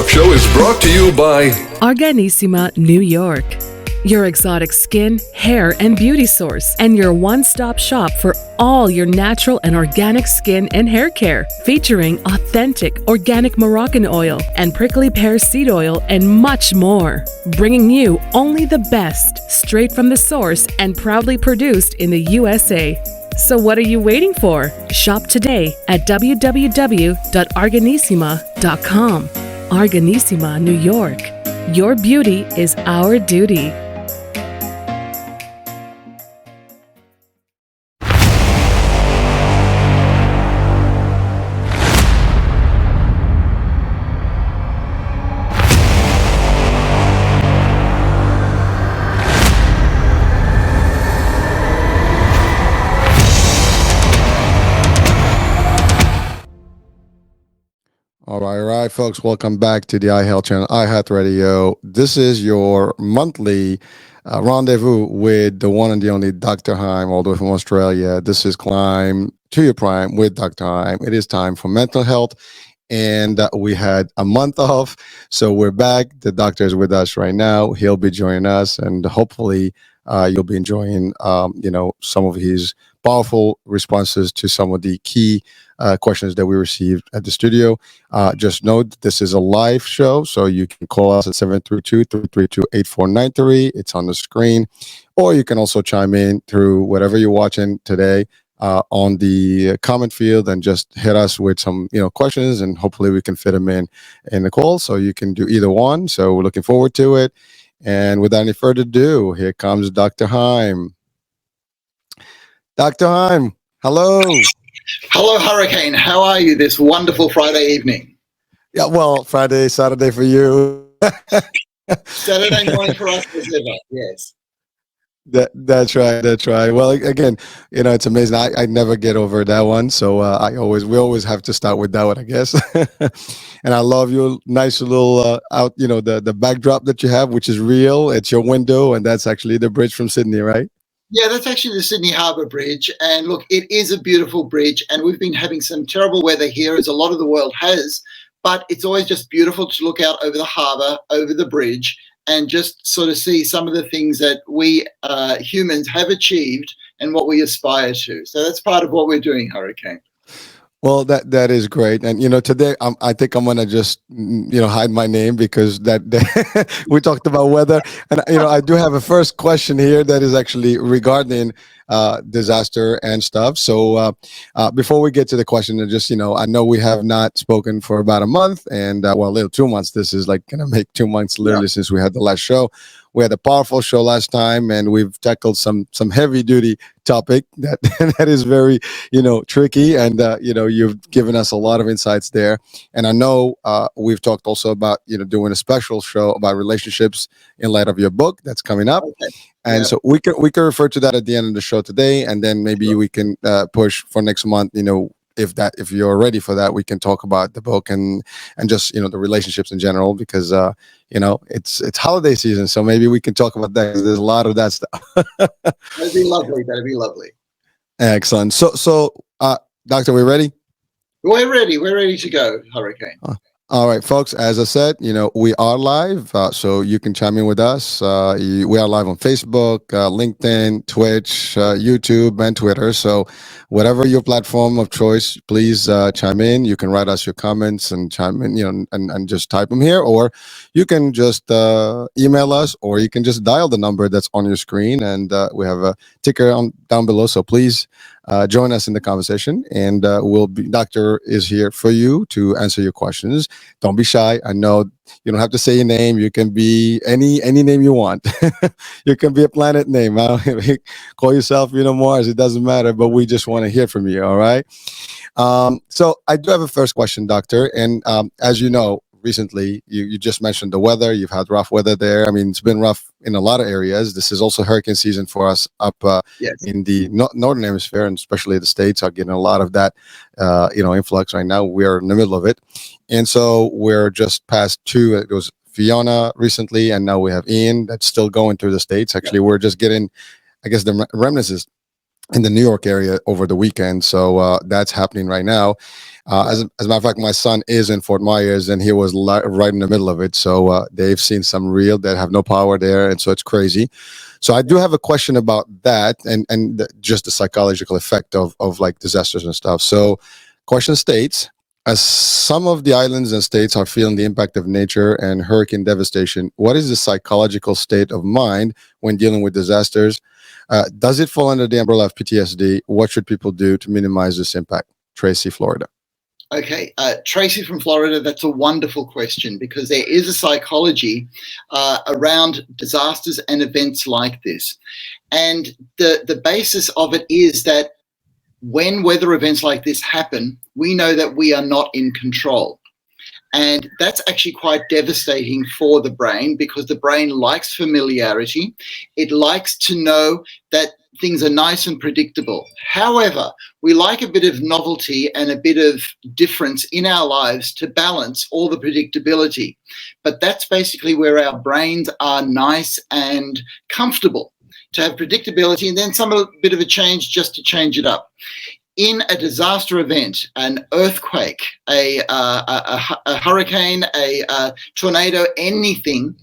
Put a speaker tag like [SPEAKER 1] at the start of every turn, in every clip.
[SPEAKER 1] show is brought to you by
[SPEAKER 2] Hurricaneh, New York. Your exotic skin, hair, and beauty source, and your one-stop shop for all your natural and organic skin and hair care, featuring authentic organic Moroccan oil and prickly pear seed oil and much more. Bringing you only the best, straight from the source and proudly produced in the USA. So what are you waiting for? Shop today at www.hurricaneh.com. Hurricaneh, New York. Your beauty is our duty.
[SPEAKER 3] All right, folks. Welcome back to the iHealth channel, iHealth This is your monthly rendezvous with the one and the only Dr. Heim, all the way from Australia. This is Climb to Your Prime with Dr. Heim. It is time for mental health, and we had a month off, so we're back. The doctor is with us right now. He'll be joining us, and hopefully you'll be enjoying, some of his powerful responses to some of the key questions that we received at the studio. Just note this is a live show, so you can call us at 732-332-8493. It's on the screen, or you can also chime in through whatever you're watching today on the comment field and just hit us with some questions, and hopefully we can fit them in the call. So you can do either one. So we're looking forward to it. And without any further ado, here comes Dr. Heim. Dr. Heim, hello.
[SPEAKER 4] Hello, Hurricane. How are you this wonderful Friday evening?
[SPEAKER 3] Yeah, well, Friday, Saturday for you.
[SPEAKER 4] Saturday morning for us as ever, yes.
[SPEAKER 3] That's right. Well, again, it's amazing. I never get over that one. So we always have to start with that one, I guess. And I love your nice little the backdrop that you have, which is real. It's your window, and that's actually the bridge from Sydney, right?
[SPEAKER 4] Yeah, that's actually the Sydney Harbour Bridge. And look, it is a beautiful bridge, and we've been having some terrible weather here, as a lot of the world has, but it's always just beautiful to look out over the harbour, over the bridge, and just sort of see some of the things that we humans have achieved and what we aspire to. So that's part of what we're doing, Hurricane.
[SPEAKER 3] Well, that is great, and today I think I'm gonna just hide my name because that we talked about weather, and I do have a first question here that is actually regarding disaster and stuff. So before we get to the question, I know we have not spoken for about a month, and 2 months. This is like gonna make 2 months literally since we had the last show. We had a powerful show last time, and we've tackled some heavy duty topic that that is very tricky, and you've given us a lot of insights there. And I know we've talked also about doing a special show about relationships in light of your book that's coming up. Okay. And so we can refer to that at the end of the show today, and then maybe we can push for next month. If you're ready for that, we can talk about the book and just the relationships in general, because it's holiday season, so maybe we can talk about that, 'cause there's a lot of that stuff.
[SPEAKER 4] That'd be lovely.
[SPEAKER 3] Excellent. So doctor, we ready?
[SPEAKER 4] We're ready to go, Hurricane.
[SPEAKER 3] All right, folks, as I said, we are live, so you can chime in with us. We are live on Facebook, LinkedIn, Twitch, YouTube, and Twitter. So whatever your platform of choice, please chime in. You can write us your comments and chime in, and just type them here, or you can just email us, or you can just dial the number that's on your screen, and we have a ticker down below. So please join us in the conversation, and Doctor is here for you to answer your questions. Don't be shy. I know you don't have to say your name. You can be any name you want. You can be a planet name. Call yourself, Mars. It doesn't matter. But we just want to hear from you. All right. So I do have a first question, Doctor. And as you know, recently you just mentioned the weather. You've had rough weather there. I mean, it's been rough in a lot of areas. This is also hurricane season for us up in the northern hemisphere, and especially the States are getting a lot of that influx right now. We're in the middle of it, and so we're just past two. It was Fiona recently, and now we have Ian that's still going through the States. Actually, we're just getting, I guess, the remnants in the New York area over the weekend. So that's happening right now. As a matter of fact, my son is in Fort Myers, and he was right in the middle of it. So they've seen some real that have no power there, and so it's crazy. So I do have a question about that, and just the psychological effect of like disasters and stuff. So, question states: as some of the islands and states are feeling the impact of nature and hurricane devastation, what is the psychological state of mind when dealing with disasters? Does it fall under the umbrella of PTSD? What should people do to minimize this impact? Tracy, Florida.
[SPEAKER 4] Okay, Tracy from Florida, that's a wonderful question, because there is a psychology around disasters and events like this. And the basis of it is that when weather events like this happen, we know that we are not in control. And that's actually quite devastating for the brain, because the brain likes familiarity. It likes to know that things are nice and predictable. However, we like a bit of novelty and a bit of difference in our lives to balance all the predictability. But that's basically where our brains are nice and comfortable, to have predictability and then bit of a change just to change it up. In a disaster event, an earthquake, a hurricane, a tornado, anything,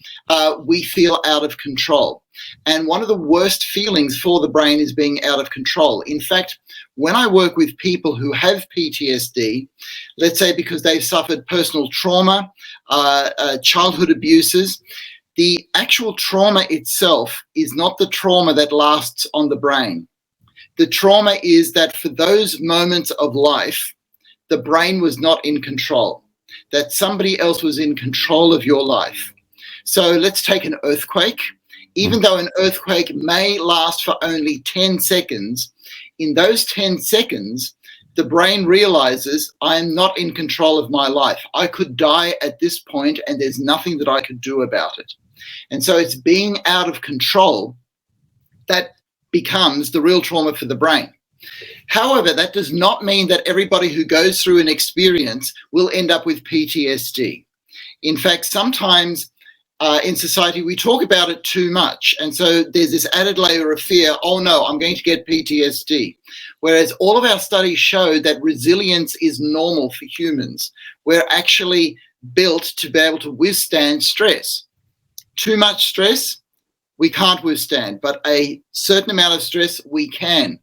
[SPEAKER 4] we feel out of control. And one of the worst feelings for the brain is being out of control. In fact, when I work with people who have PTSD, let's say because they've suffered personal trauma, childhood abuses, the actual trauma itself is not the trauma that lasts on the brain. The trauma is that for those moments of life, the brain was not in control, that somebody else was in control of your life. So let's take an earthquake. Even though an earthquake may last for only 10 seconds, in those 10 seconds, the brain realizes I am not in control of my life. I could die at this point and there's nothing that I could do about it. And so it's being out of control that becomes the real trauma for the brain. However, that does not mean that everybody who goes through an experience will end up with PTSD. In fact, sometimes in society, we talk about it too much. And so there's this added layer of fear. Oh no, I'm going to get PTSD. Whereas all of our studies show that resilience is normal for humans. We're actually built to be able to withstand stress. Too much stress, we can't withstand, but a certain amount of stress, we can.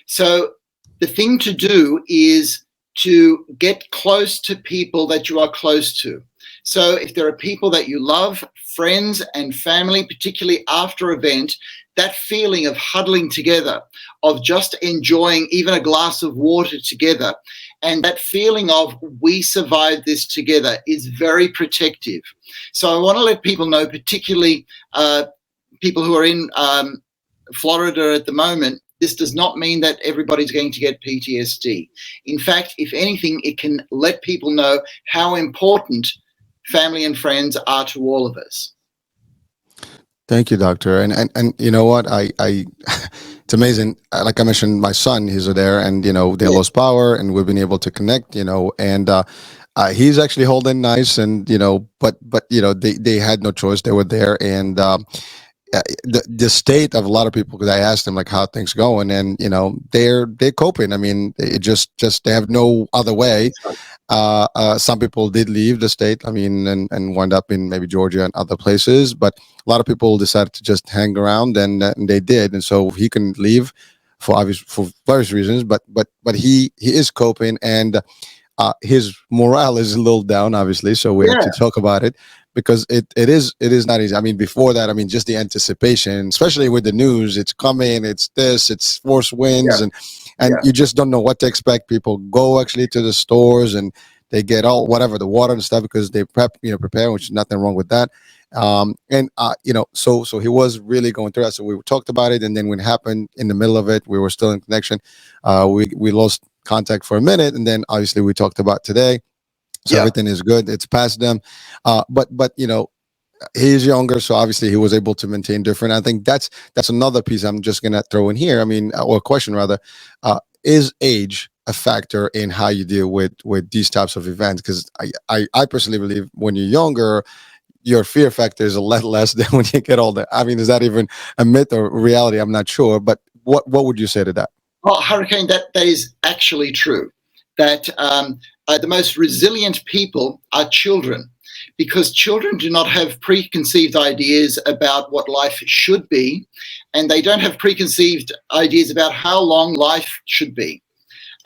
[SPEAKER 4] So the thing to do is to get close to people that you are close to. So if there are people that you love, friends and family, particularly after an event, that feeling of huddling together, of just enjoying even a glass of water together, and that feeling of we survived this together is very protective. So I want to let people know, particularly people who are in Florida at the moment, this does not mean that everybody's going to get PTSD. In fact, if anything, it can let people know how important family and friends are to all of us.
[SPEAKER 3] Thank you, doctor. And you know what? I it's amazing. Like I mentioned, my son, he's there, and they lost power, and we've been able to connect. And he's actually holding nice, and but they had no choice. They were there, and the state of a lot of people, because I asked them like how things going, and they're coping. I mean, it just they have no other way. Some people did leave the state, I mean, and wound up in maybe Georgia and other places, but a lot of people decided to just hang around, and they did. And so he can leave for various reasons, but he is coping, and his morale is a little down, obviously. So we have to talk about it, because it is not easy. I mean, before that, I mean, just the anticipation, especially with the news, it's coming, it's force winds, and you just don't know what to expect. People go actually to the stores, and they get all whatever, the water and stuff, because they prepare, which is nothing wrong with that. So he was really going through that. So we talked about it, and then when it happened in the middle of it, we were still in connection. We lost contact for a minute, and then obviously we talked about today. So everything is good. It's past them. But he's younger, so obviously he was able to maintain different. I think that's another piece I'm just gonna throw in here. I mean, or a question rather, is age a factor in how you deal with these types of events? Because I personally believe when you're younger, your fear factor is a lot less than when you get older. I mean, is that even a myth or reality? I'm not sure. But what would you say to that?
[SPEAKER 4] Oh, Hurricane, that is actually true. That the most resilient people are children, because children do not have preconceived ideas about what life should be, and they don't have preconceived ideas about how long life should be.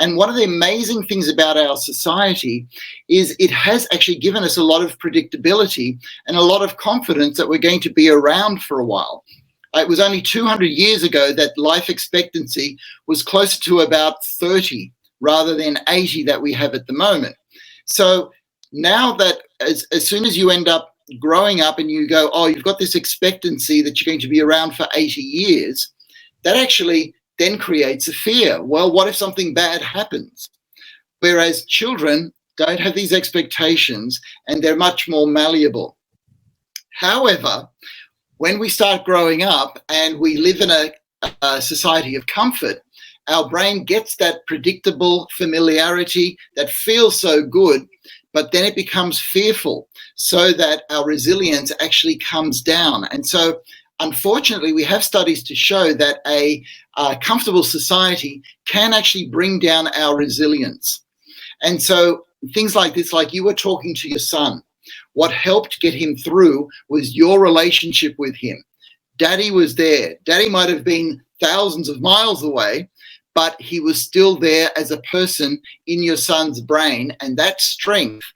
[SPEAKER 4] And one of the amazing things about our society is it has actually given us a lot of predictability and a lot of confidence that we're going to be around for a while. It was only 200 years ago that life expectancy was closer to about 30 rather than 80 that we have at the moment. So now that as soon as you end up growing up and you go, oh, you've got this expectancy that you're going to be around for 80 years, that actually then creates a fear. Well, what if something bad happens? Whereas children don't have these expectations and they're much more malleable. However, when we start growing up and we live in a society of comfort, our brain gets that predictable familiarity that feels so good, but then it becomes fearful, so that our resilience actually comes down. And so, unfortunately, we have studies to show that a comfortable society can actually bring down our resilience. And so things like this, like you were talking to your son, what helped get him through was your relationship with him. Daddy was there. Daddy might have been thousands of miles away, but he was still there as a person in your son's brain. And that strength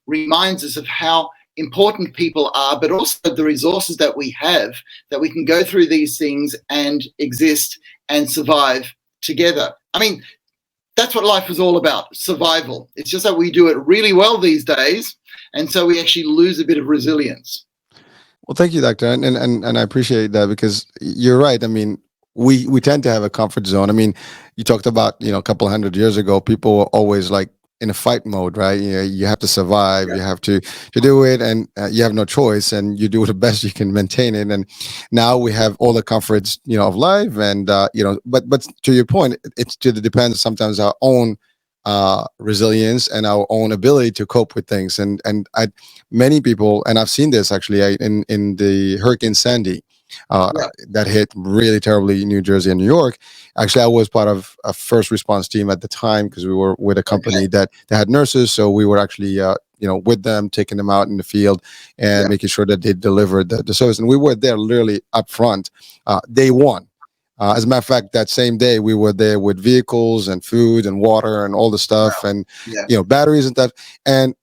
[SPEAKER 4] reminds us of how important people are, but also the resources that we have, that we can go through these things and exist and survive together. I mean, that's what life is all about, survival. It's just that we do it really well these days, and so we actually lose a bit of resilience.
[SPEAKER 3] Well, thank you, Doctor, and I appreciate that, because you're right. I mean, we tend to have a comfort zone. I mean, you talked about, a couple of 100 years ago, people were always like in a fight mode, right? You have to survive, you have to do it, and you have no choice, and you do the best you can maintain it. And now we have all the comforts, of life, and but to your point, it depends sometimes our own resilience and our own ability to cope with things. And many people, and I've seen this actually in the Hurricane Sandy. That hit really terribly in New Jersey and New York. Actually, I was part of a first response team at the time, because we were with a company that had nurses. So we were actually, with them, taking them out in the field and making sure that they delivered the service. And we were there literally up front, day one. As a matter of fact, that same day we were there with vehicles and food and water and all the stuff, and batteries and stuff. And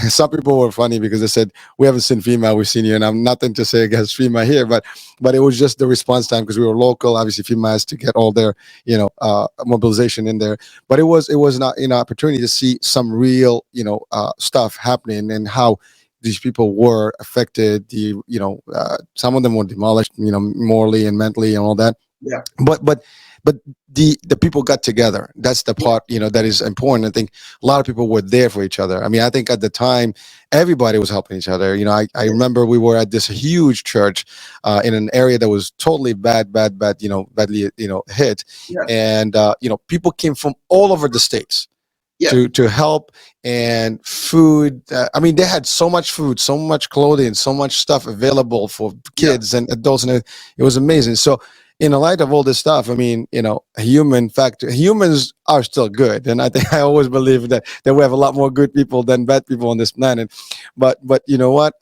[SPEAKER 3] some people were funny because they said, "We haven't seen FEMA, we've seen you." And I'm nothing to say against FEMA here, but it was just the response time, because we were local. Obviously, FEMA has to get all their mobilization in there. But it was not an opportunity to see some real stuff happening, and how these people were affected. Some of them were demolished, morally and mentally and all that.
[SPEAKER 4] Yeah.
[SPEAKER 3] But the people got together. That's the part, that is important. I think a lot of people were there for each other. I mean, I think at the time, everybody was helping each other. I remember we were at this huge church in an area that was totally badly, hit.
[SPEAKER 4] Yeah.
[SPEAKER 3] And, people came from all over the states. To help, and food. I mean, they had so much food, so much clothing, so much stuff available for kids and adults, and it was amazing. So, in the light of all this stuff, I mean, humans are still good, and I think I always believe that we have a lot more good people than bad people on this planet. But you know what?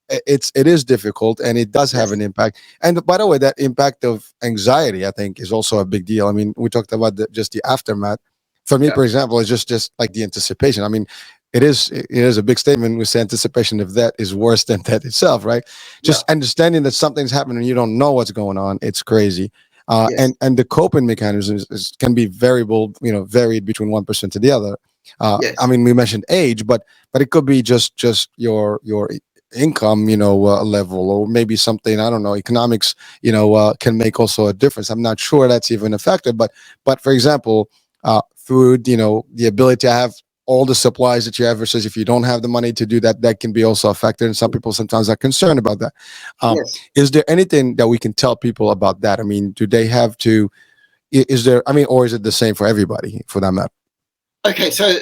[SPEAKER 3] It is difficult, and it does have an impact. And by the way, that impact of anxiety, I think, is also a big deal. I mean, we talked about just the aftermath. For me, for example, it's just like the anticipation. I mean, it is a big statement. We say anticipation of that is worse than death itself, right? Just understanding that something's happening and you don't know what's going on. It's crazy. And the coping mechanisms can be varied between one person to the other. I mean, we mentioned age, but it could be just your income, level, or maybe something, I don't know, economics, can make also a difference. I'm not sure that's even a factor, but for example, food, the ability to have all the supplies that you have, versus if you don't have the money to do that, that can be also a factor. And some people sometimes are concerned about that. Is there anything that we can tell people about that? I mean, do they have to, or is it the same for everybody for that matter?
[SPEAKER 4] Okay, so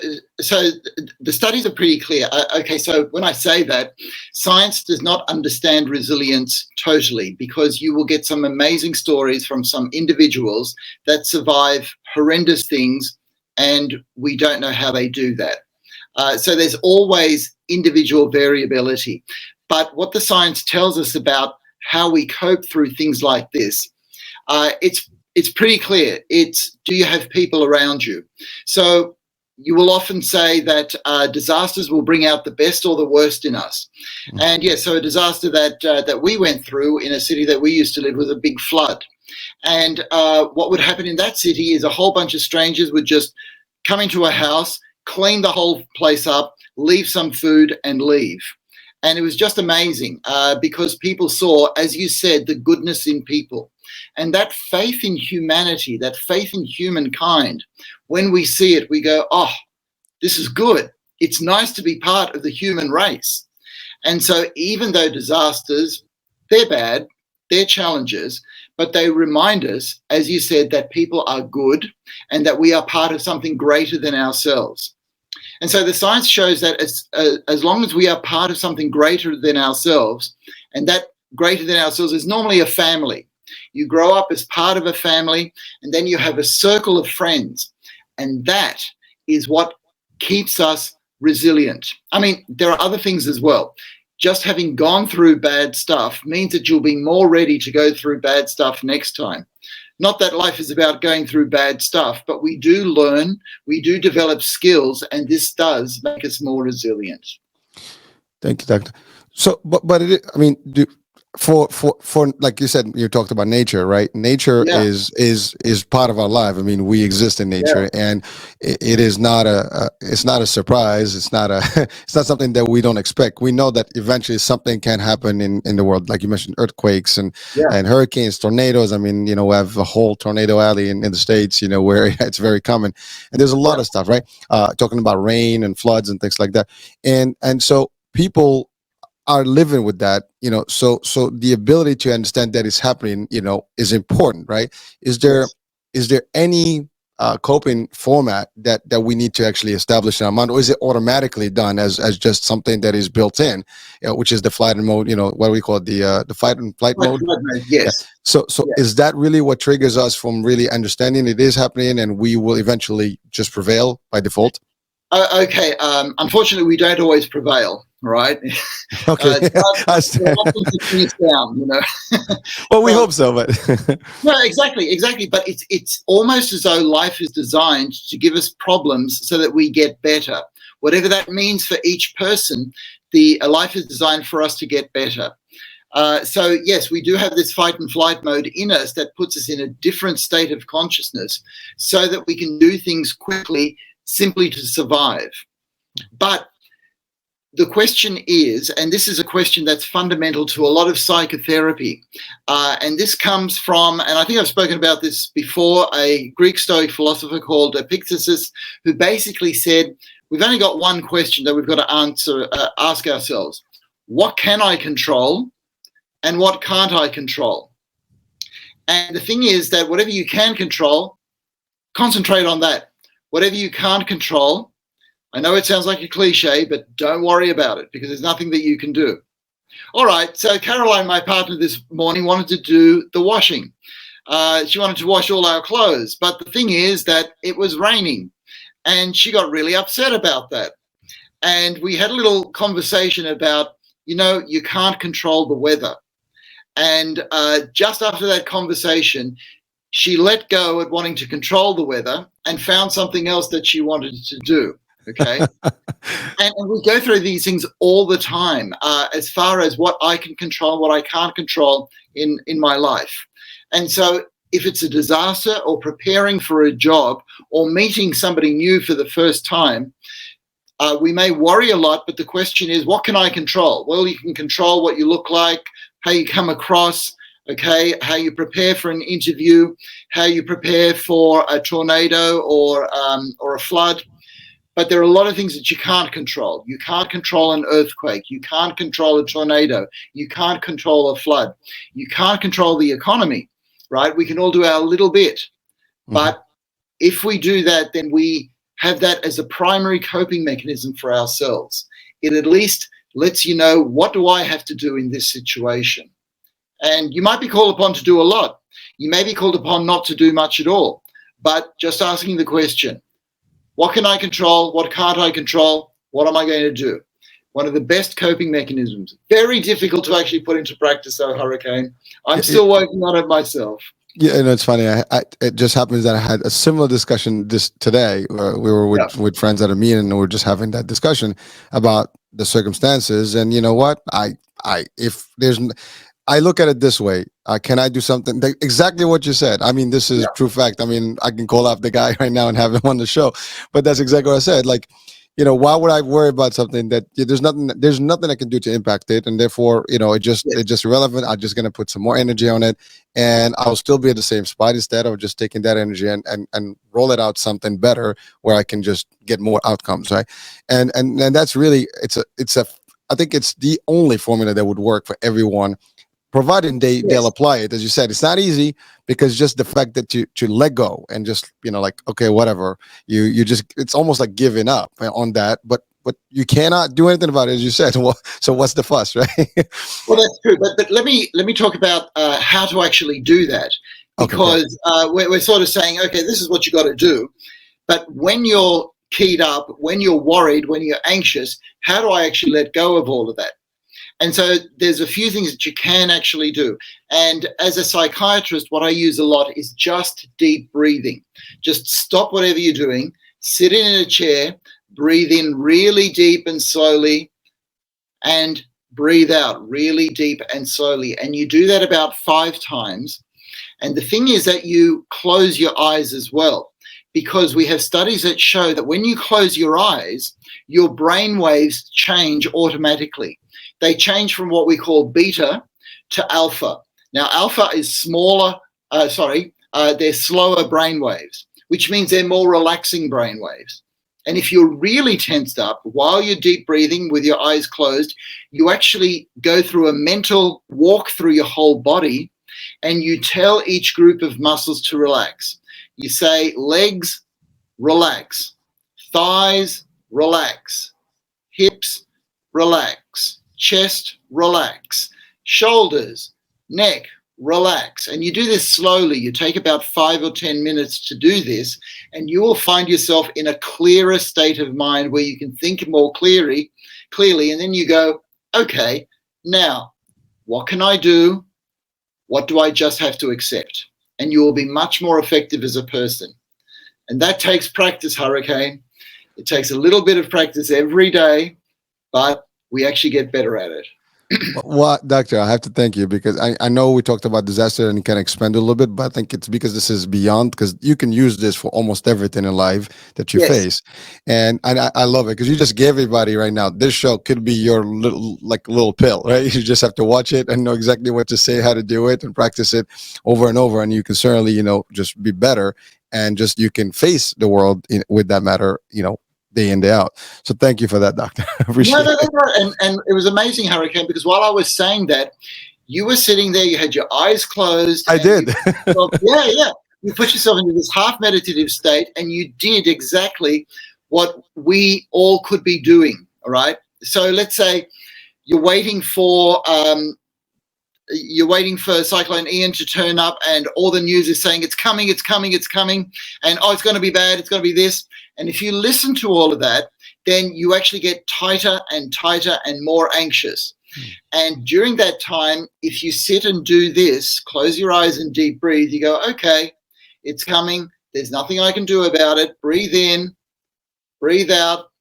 [SPEAKER 4] the studies are pretty clear. Okay, so when I say that, science does not understand resilience totally, because you will get some amazing stories from some individuals that survive horrendous things, and we don't know how they do that. So there's always individual variability. But what the science tells us about how we cope through things like this, it's pretty clear. It's, do you have people around you? So you will often say that disasters will bring out the best or the worst in us. And yes, so a disaster that we went through in a city that we used to live was a big flood. And what would happen in that city is a whole bunch of strangers would just come into a house, clean the whole place up, leave some food and leave. And it was just amazing because people saw, as you said, the goodness in people. And that faith in humanity, that faith in humankind, when we see it, we go, oh, this is good. It's nice to be part of the human race. And so even though disasters, they're bad, they're challenges, but they remind us, as you said, that people are good and that we are part of something greater than ourselves. And so the science shows that as long as we are part of something greater than ourselves, and that greater than ourselves is normally a family. You grow up as part of a family, and then you have a circle of friends. And that is what keeps us resilient. I mean, there are other things as well. Just having gone through bad stuff means that you'll be more ready to go through bad stuff next time. Not that life is about going through bad stuff, but we do learn, we do develop skills, and this does make us more resilient.
[SPEAKER 3] Thank you, Doctor. So, but I mean, for like you said, you talked about nature, right? Nature is part of our life. I mean, we exist in nature, and it is not it's not a surprise. It's not it's not something that we don't expect. We know that eventually something can happen in the world, like you mentioned, earthquakes and hurricanes, tornadoes. I mean, we have a whole tornado alley in the States, where it's very common, and there's a lot of stuff, right? Talking about rain and floods and things like that, and so people are living with that, so the ability to understand that it's happening, is important, right? Is there any coping format that we need to actually establish in our mind, or is it automatically done as just something that is built in, which is the flight mode, what we call the fight and flight mode?
[SPEAKER 4] Yes.
[SPEAKER 3] So is that really what triggers us from really understanding it is happening, and we will eventually just prevail by default?
[SPEAKER 4] Okay. Unfortunately, we don't always prevail. Right.
[SPEAKER 3] Okay.
[SPEAKER 4] Down,
[SPEAKER 3] Well, we hope so, but
[SPEAKER 4] no, exactly. But it's almost as though life is designed to give us problems so that we get better. Whatever that means for each person, life is designed for us to get better. So yes, we do have this fight and flight mode in us that puts us in a different state of consciousness, so that we can do things quickly, simply to survive. But the question is, and this is a question that's fundamental to a lot of psychotherapy, and this comes from, and I think I've spoken about this before, a Greek Stoic philosopher called Epictetus, who basically said, we've only got one question that we've got to ask ourselves. What can I control, and what can't I control? And the thing is that whatever you can control, concentrate on that. Whatever you can't control, I know it sounds like a cliche, but don't worry about it, because there's nothing that you can do. All right, so Caroline, my partner this morning, wanted to do the washing. She wanted to wash all our clothes, but the thing is that it was raining, and she got really upset about that. And we had a little conversation about, you can't control the weather. And just after that conversation, she let go at wanting to control the weather and found something else that she wanted to do. Okay. and we go through these things all the time, as far as what I can control, what I can't control in my life. And so if it's a disaster, or preparing for a job, or meeting somebody new for the first time, we may worry a lot, but the question is, what can I control? Well, you can control what you look like, how you come across, okay, how you prepare for an interview, how you prepare for a tornado or a flood. But there are a lot of things that you can't control. You can't control an earthquake. You can't control a tornado. You can't control a flood. You can't control the economy, right? We can all do our little bit. Mm-hmm. But if we do that, then we have that as a primary coping mechanism for ourselves. It at least lets you know, what do I have to do in this situation? And you might be called upon to do a lot. You may be called upon not to do much at all, but just asking the question, what can I control? What can't I control? What am I going to do? One of the best coping mechanisms. Very difficult to actually put into practice, though, Hurricane. I'm still working on it myself.
[SPEAKER 3] Yeah, and it's funny. It just happens that I had a similar discussion just today. We were with friends at a meeting, and we were just having that discussion about the circumstances. And you know what? I look at it this way. Can I do something? Exactly what you said. I mean, this is true fact. I mean, I can call up the guy right now and have him on the show, but that's exactly what I said. Like, why would I worry about something that there's nothing I can do to impact it, and therefore, it's just irrelevant. I'm just gonna put some more energy on it, and I'll still be at the same spot instead of just taking that energy and roll it out something better where I can just get more outcomes, right? And that's really I think it's the only formula that would work for everyone, providing they'll apply it. As you said, it's not easy, because just the fact that you let go and just like, okay, whatever, you just, it's almost like giving up on that, but you cannot do anything about it, as you said. Well, so what's the fuss, right?
[SPEAKER 4] Well, that's true, but let me talk about how to actually do that, because we're sort of saying, okay, this is what you got to do, but when you're keyed up, when you're worried, when you're anxious, how do I actually let go of all of that? And so there's a few things that you can actually do. And as a psychiatrist, what I use a lot is just deep breathing. Just stop whatever you're doing, sit in a chair, breathe in really deep and slowly, and breathe out really deep and slowly. And you do that about 5 times. And the thing is that you close your eyes as well, because we have studies that show that when you close your eyes, your brain waves change automatically. They change from what we call beta to alpha. Now, alpha is they're slower brain waves, which means they're more relaxing brain waves. And if you're really tensed up while you're deep breathing with your eyes closed, you actually go through a mental walk through your whole body, and you tell each group of muscles to relax. You say legs, relax, thighs, relax, hips, relax, chest, relax, shoulders, neck, relax. And you do this slowly. You take about 5 or 10 minutes to do this, and you will find yourself in a clearer state of mind where you can think more clearly, and then you go, okay, now what can I do? What do I just have to accept? And you will be much more effective as a person. And that takes practice, Hurricane. It takes a little bit of practice every day, but we actually get better at it.
[SPEAKER 3] Well, doctor, I have to thank you, because I know we talked about disaster and you can expand a little bit, but I think it's because this is beyond, because you can use this for almost everything in life that you face. And I love it, because you just gave everybody right now, this show could be your little pill, right? You just have to watch it and know exactly what to say, how to do it, and practice it over and over. And you can certainly, just be better, and just, you can face the world with that matter, day in, day out. So thank you for that, doctor. I appreciate it.
[SPEAKER 4] And it was amazing, Hurricane, because while I was saying that, you were sitting there, you had your eyes closed.
[SPEAKER 3] I did.
[SPEAKER 4] You put yourself into this half meditative state, and you did exactly what we all could be doing. All right. So let's say you're waiting for Cyclone Ian to turn up, and all the news is saying it's coming, it's coming, it's coming, and it's going to be bad, it's going to be this. And if you listen to all of that, then you actually get tighter and tighter and more anxious. And during that time, if you sit and do this, close your eyes and deep breathe, you go, okay, it's coming. There's nothing I can do about it. Breathe in, breathe out,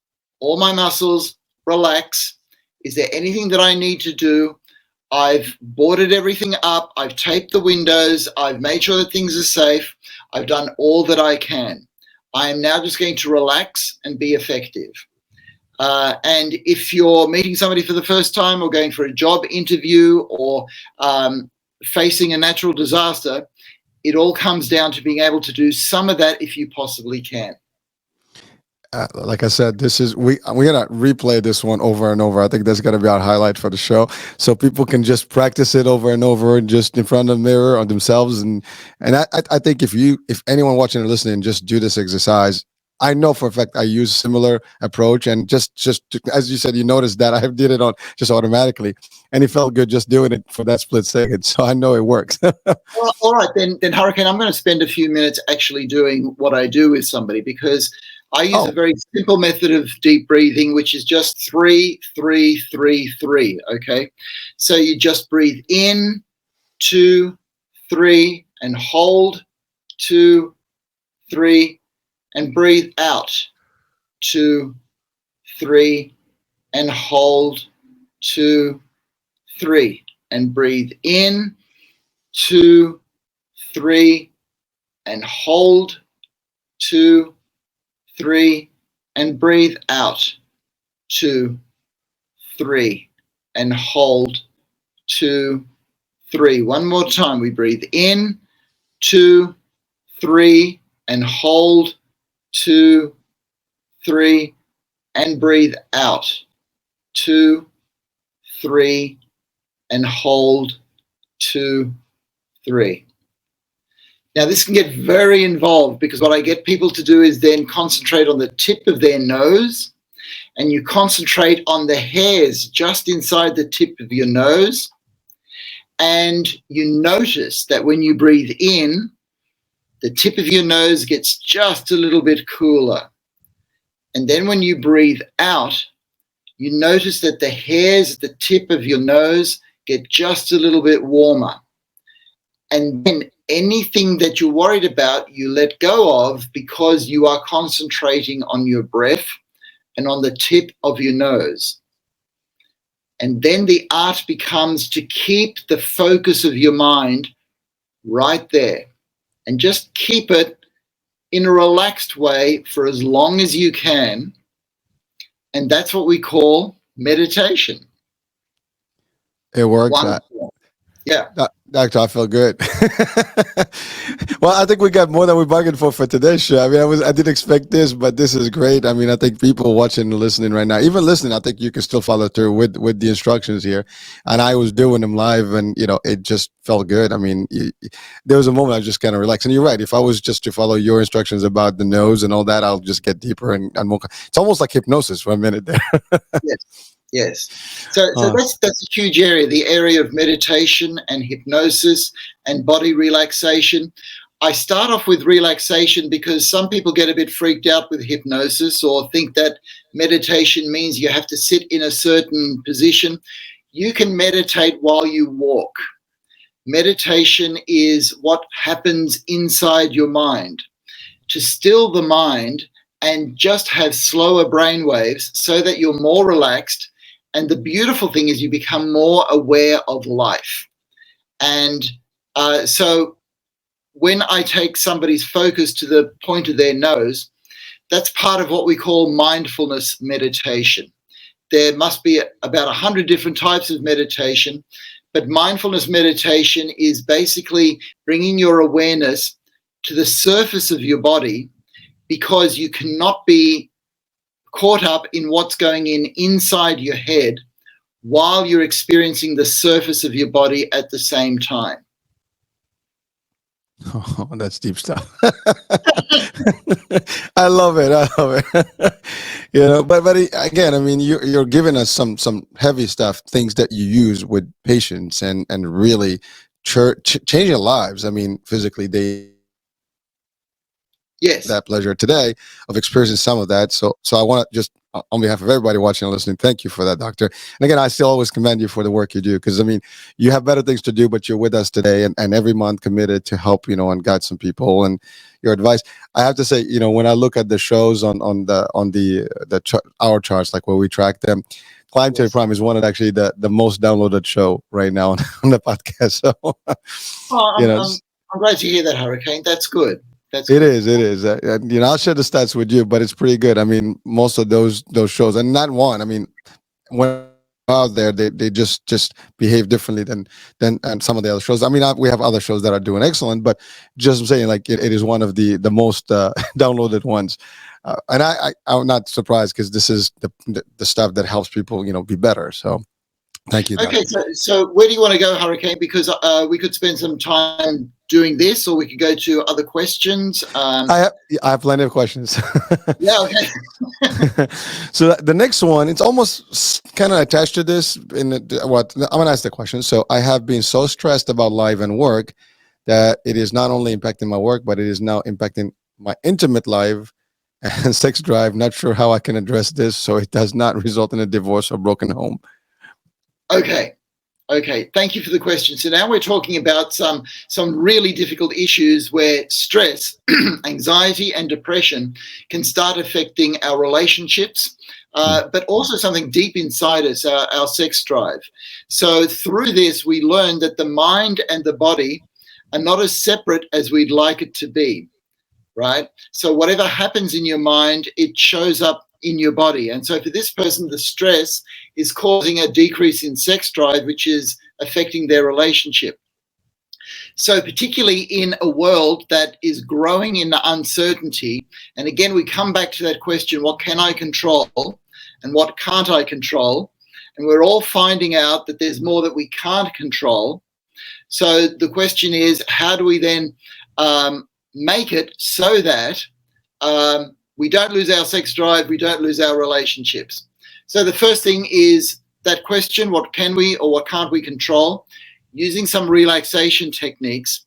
[SPEAKER 4] all my muscles, relax. Is there anything that I need to do? I've boarded everything up. I've taped the windows. I've made sure that things are safe. I've done all that I can. I am now just going to relax and be effective. And if you're meeting somebody for the first time, or going for a job interview, or facing a natural disaster, it all comes down to being able to do some of that if you possibly can.
[SPEAKER 3] Like I said, we're gonna replay this one over and over. I think that's gonna be our highlight for the show, so people can just practice it over and over, just in front of the mirror on themselves. And I think if anyone watching or listening, just do this exercise I know for a fact I use similar approach, and as you said, you noticed that I did it on just automatically, and it felt good just doing it for that split second. So I know it works.
[SPEAKER 4] Well, all right, then Hurricane, I'm going to spend a few minutes actually doing what I do with somebody, because I use a very simple method of deep breathing, which is just 3, 3, 3, 3. Okay, so you just breathe in, 2, 3, and hold, 2, 3, and breathe out, 2, 3, and hold, 2, 3, and breathe in, 2, 3, and hold, 2, 3, and breathe out, 2, 3, and hold, 2, 3. One more time. We breathe in, 2, 3, and hold, 2, 3, and breathe out, 2, 3, and hold, 2, 3. Now, this can get very involved, because what I get people to do is then concentrate on the tip of their nose, and you concentrate on the hairs just inside the tip of your nose, and you notice that when you breathe in, the tip of your nose gets just a little bit cooler. And then when you breathe out, you notice that the hairs at the tip of your nose get just a little bit warmer. And then anything that you're worried about, you let go of, because you are concentrating on your breath and on the tip of your nose. And then the art becomes to keep the focus of your mind right there, and just keep it in a relaxed way for as long as you can. And that's what we call meditation.
[SPEAKER 3] It works.
[SPEAKER 4] Wonderful. Yeah.
[SPEAKER 3] Doctor, I feel good. Well, I think we got more than we bargained for today's show. I mean, I didn't expect this, but this is great. I mean, I think people watching and listening right now, even listening, I think you can still follow through with the instructions here. And I was doing them live, and it just felt good. I mean, there was a moment I was just kind of relaxed. And you're right. If I was just to follow your instructions about the nose and all that, I'll just get deeper and more. It's almost like hypnosis for a minute there.
[SPEAKER 4] Yes. Yes. So that's a huge area, the area of meditation and hypnosis and body relaxation. I start off with relaxation because some people get a bit freaked out with hypnosis, or think that meditation means you have to sit in a certain position. You can meditate while you walk. Meditation is what happens inside your mind. To still the mind and just have slower brain waves so that you're more relaxed. And the beautiful thing is you become more aware of life. And so when I take somebody's focus to the point of their nose, that's part of what we call mindfulness meditation. There must be about 100 different types of meditation, but mindfulness meditation is basically bringing your awareness to the surface of your body, because you cannot be caught up in what's going inside your head while you're experiencing the surface of your body at the same time.
[SPEAKER 3] Oh, that's deep stuff. I love it. I love it. But again, I mean, you're giving us some heavy stuff, things that you use with patients and really changing lives. I mean, physically,
[SPEAKER 4] Yes.
[SPEAKER 3] that pleasure today of experiencing some of that. So I want to just, on behalf of everybody watching and listening, thank you for that, doctor. And again, I still always commend you for the work you do, because I mean, you have better things to do, but you're with us today and every month committed to help, and guide some people. And your advice, I have to say, when I look at the shows on our charts, like where we track them, Climb to Your Prime is one of actually the most downloaded show right now on the podcast. So,
[SPEAKER 4] I'm glad to hear that, Hurricane. That's good.
[SPEAKER 3] It is. I'll share the stats with you, but it's pretty good. I mean, most of those shows, and not one. I mean, when out there, they just behave differently than and some of the other shows. I mean, we have other shows that are doing excellent, but just saying, like, it is one of the most downloaded ones. And I'm not surprised, because this is the stuff that helps people, be better. So Thank you,
[SPEAKER 4] Okay,
[SPEAKER 3] Doctor.
[SPEAKER 4] so where do you want to go, Hurricane? Because we could spend some time doing this, or we could go to other questions.
[SPEAKER 3] I have plenty of questions.
[SPEAKER 4] Yeah, okay.
[SPEAKER 3] So the next one, it's almost kind of attached to this. I'm gonna ask the question. So I have been so stressed about life and work that it is not only impacting my work, but it is now impacting my intimate life and sex drive. Not sure how I can address this so it does not result in a divorce or broken home.
[SPEAKER 4] Okay, thank you for the question. So now we're talking about some really difficult issues where stress, anxiety, and depression can start affecting our relationships, but also something deep inside us, our sex drive. So through this, we learn that the mind and the body are not as separate as we'd like it to be, right? So whatever happens in your mind, it shows up in your body. And so for this person, the stress is causing a decrease in sex drive, which is affecting their relationship. So particularly in a world that is growing in uncertainty, and again, we come back to that question, what can I control and what can't I control? And we're all finding out that there's more that we can't control. So the question is, how do we then make it so that we don't lose our sex drive, we don't lose our relationships? So the first thing is that question, what can we or what can't we control? Using some relaxation techniques,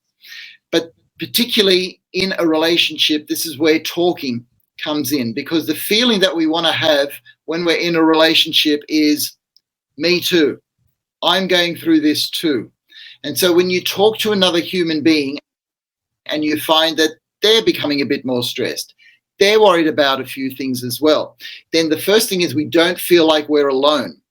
[SPEAKER 4] but particularly in a relationship, this is where talking comes in, because the feeling that we want to have when we're in a relationship is, me too, I'm going through this too. And so when you talk to another human being and you find that they're becoming a bit more stressed, they're worried about a few things as well, then the first thing is we don't feel like we're alone,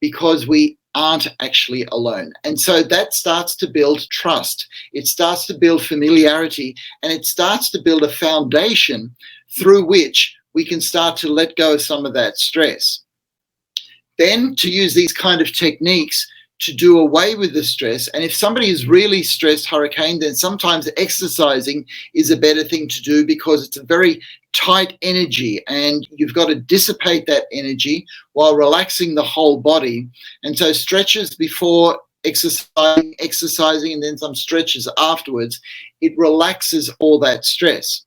[SPEAKER 4] because we aren't actually alone. And so that starts to build trust. It starts to build familiarity, and it starts to build a foundation through which we can start to let go of some of that stress. Then to use these kind of techniques to do away with the stress. And if somebody is really stressed, Hurricane, then sometimes exercising is a better thing to do, because it's a very tight energy and you've got to dissipate that energy while relaxing the whole body. And so stretches before exercising and then some stretches afterwards, it relaxes all that stress.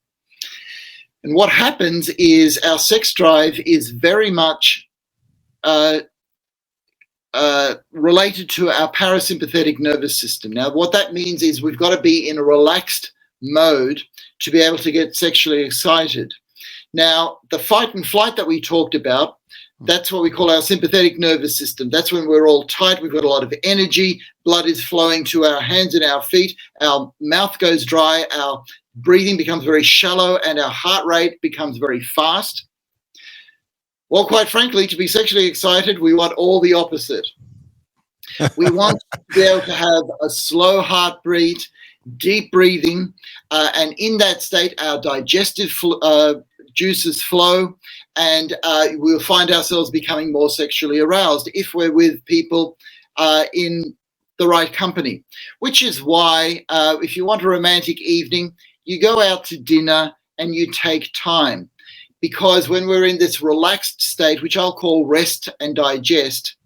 [SPEAKER 4] And what happens is our sex drive is very much related to our parasympathetic nervous system. Now, what that means is we've got to be in a relaxed mode to be able to get sexually excited. Now, the fight and flight that we talked about, that's what we call our sympathetic nervous system. That's when we're all tight, we've got a lot of energy, blood is flowing to our hands and our feet, our mouth goes dry, our breathing becomes very shallow, and our heart rate becomes very fast. Well, quite frankly, to be sexually excited, we want all the opposite. We want to be able to have a slow heartbeat, deep breathing, and in that state, our digestive juices flow, and we'll find ourselves becoming more sexually aroused if we're with people in the right company. Which is why, if you want a romantic evening, you go out to dinner and you take time. Because when we're in this relaxed state, which I'll call rest and digest,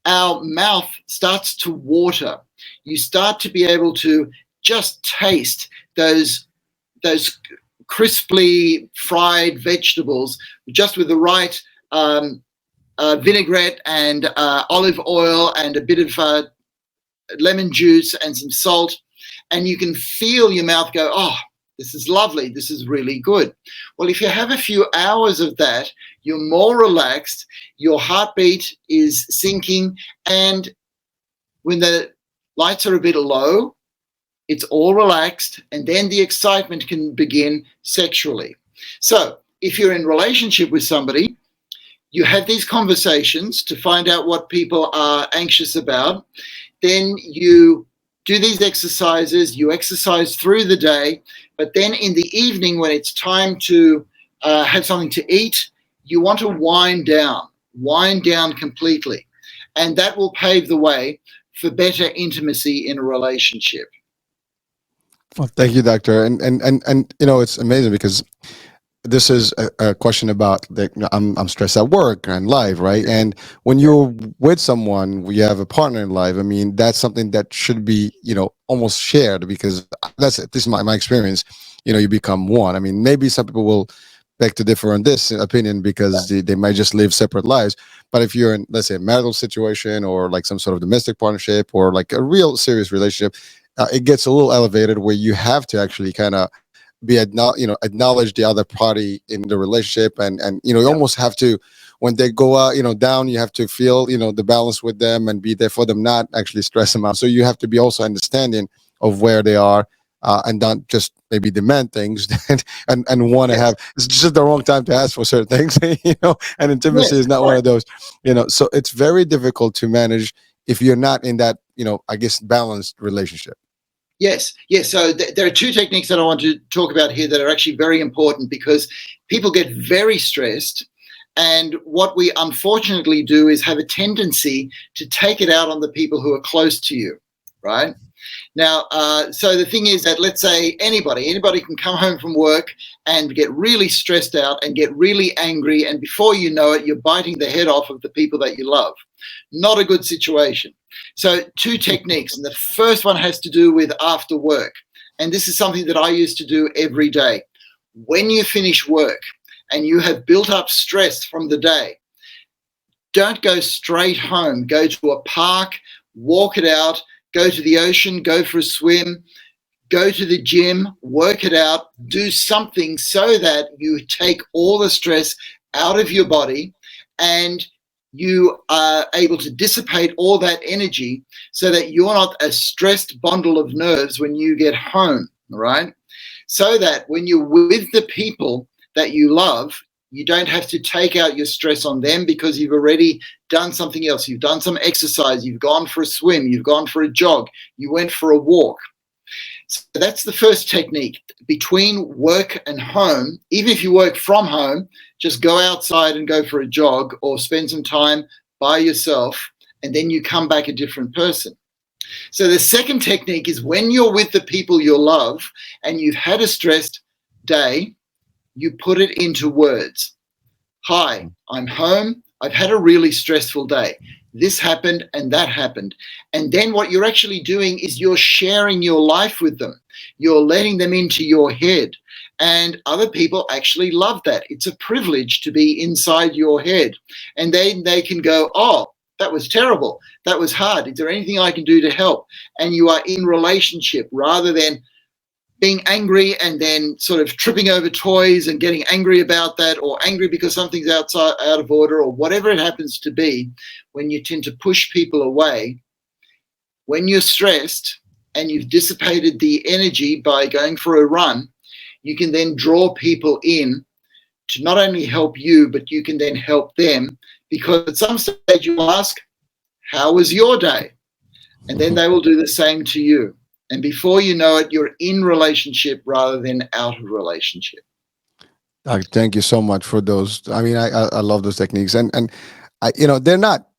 [SPEAKER 4] our mouth starts to water. You start to be able to just taste those crisply fried vegetables just with the right vinaigrette and olive oil and a bit of lemon juice and some salt. And you can feel your mouth go, oh, this is lovely. This is really good. Well, if you have a few hours of that, you're more relaxed, your heartbeat is sinking, and when the lights are a bit low, it's all relaxed, and then the excitement can begin sexually. So if you're in relationship with somebody, you have these conversations to find out what people are anxious about. Then you do these exercises, you exercise through the day, but then in the evening when it's time to have something to eat, you want to wind down completely. And that will pave the way for better intimacy in a relationship.
[SPEAKER 3] Well, thank you, Doctor. And you know, it's amazing because this is a question about I'm stressed at work and life, right? And when you're with someone, you have a partner in life. I mean, that's something that should be, almost shared, because this is my experience. You become one. I mean, maybe some people will beg to differ on this opinion because they might just live separate lives. But if you're in, let's say, a marital situation or like some sort of domestic partnership or like a real serious relationship, it gets a little elevated where you have to actually kind of acknowledge the other party in the relationship, and you almost have to, when they go out down, you have to feel the balance with them and be there for them, not actually stress them out. So you have to be also understanding of where they are, and not just maybe demand things and want to have, it's just the wrong time to ask for certain things. And intimacy is not one of those. So it's very difficult to manage if you're not in that I guess balanced relationship.
[SPEAKER 4] Yes, yes. So there are two techniques that I want to talk about here that are actually very important, because people get very stressed, and what we unfortunately do is have a tendency to take it out on the people who are close to you, right? Now, so the thing is that, let's say anybody can come home from work and get really stressed out and get really angry, and before you know it, you're biting the head off of the people that you love. Not a good situation. So two techniques, and the first one has to do with after work. And this is something that I used to do every day. When you finish work and you have built up stress from the day, don't go straight home. Go to a park, walk it out, go to the ocean, go for a swim, go to the gym, work it out, do something so that you take all the stress out of your body, and you are able to dissipate all that energy so that you're not a stressed bundle of nerves when you get home, right? So that when you're with the people that you love, you don't have to take out your stress on them, because you've already done something else. You've done some exercise, you've gone for a swim, you've gone for a jog, you went for a walk. So that's the first technique. Between work and home, even if you work from home, just go outside and go for a jog or spend some time by yourself, and then you come back a different person. So the second technique is when you're with the people you love and you've had a stressed day, you put it into words. Hi, I'm home. I've had a really stressful day. This happened and that happened. And then what you're actually doing is you're sharing your life with them. You're letting them into your head. And other people actually love that. It's a privilege to be inside your head. And then they can go, oh, that was terrible. That was hard. Is there anything I can do to help? And you are in relationship rather than being angry and then sort of tripping over toys and getting angry about that, or angry because something's out of order, or whatever it happens to be. When you tend to push people away, when you're stressed and you've dissipated the energy by going for a run, you can then draw people in to not only help you, but you can then help them, because at some stage you ask, how was your day? And then they will do the same to you. And before you know it, you're in relationship rather than out of relationship.
[SPEAKER 3] Thank you so much for those. I mean, I love those techniques, and they're not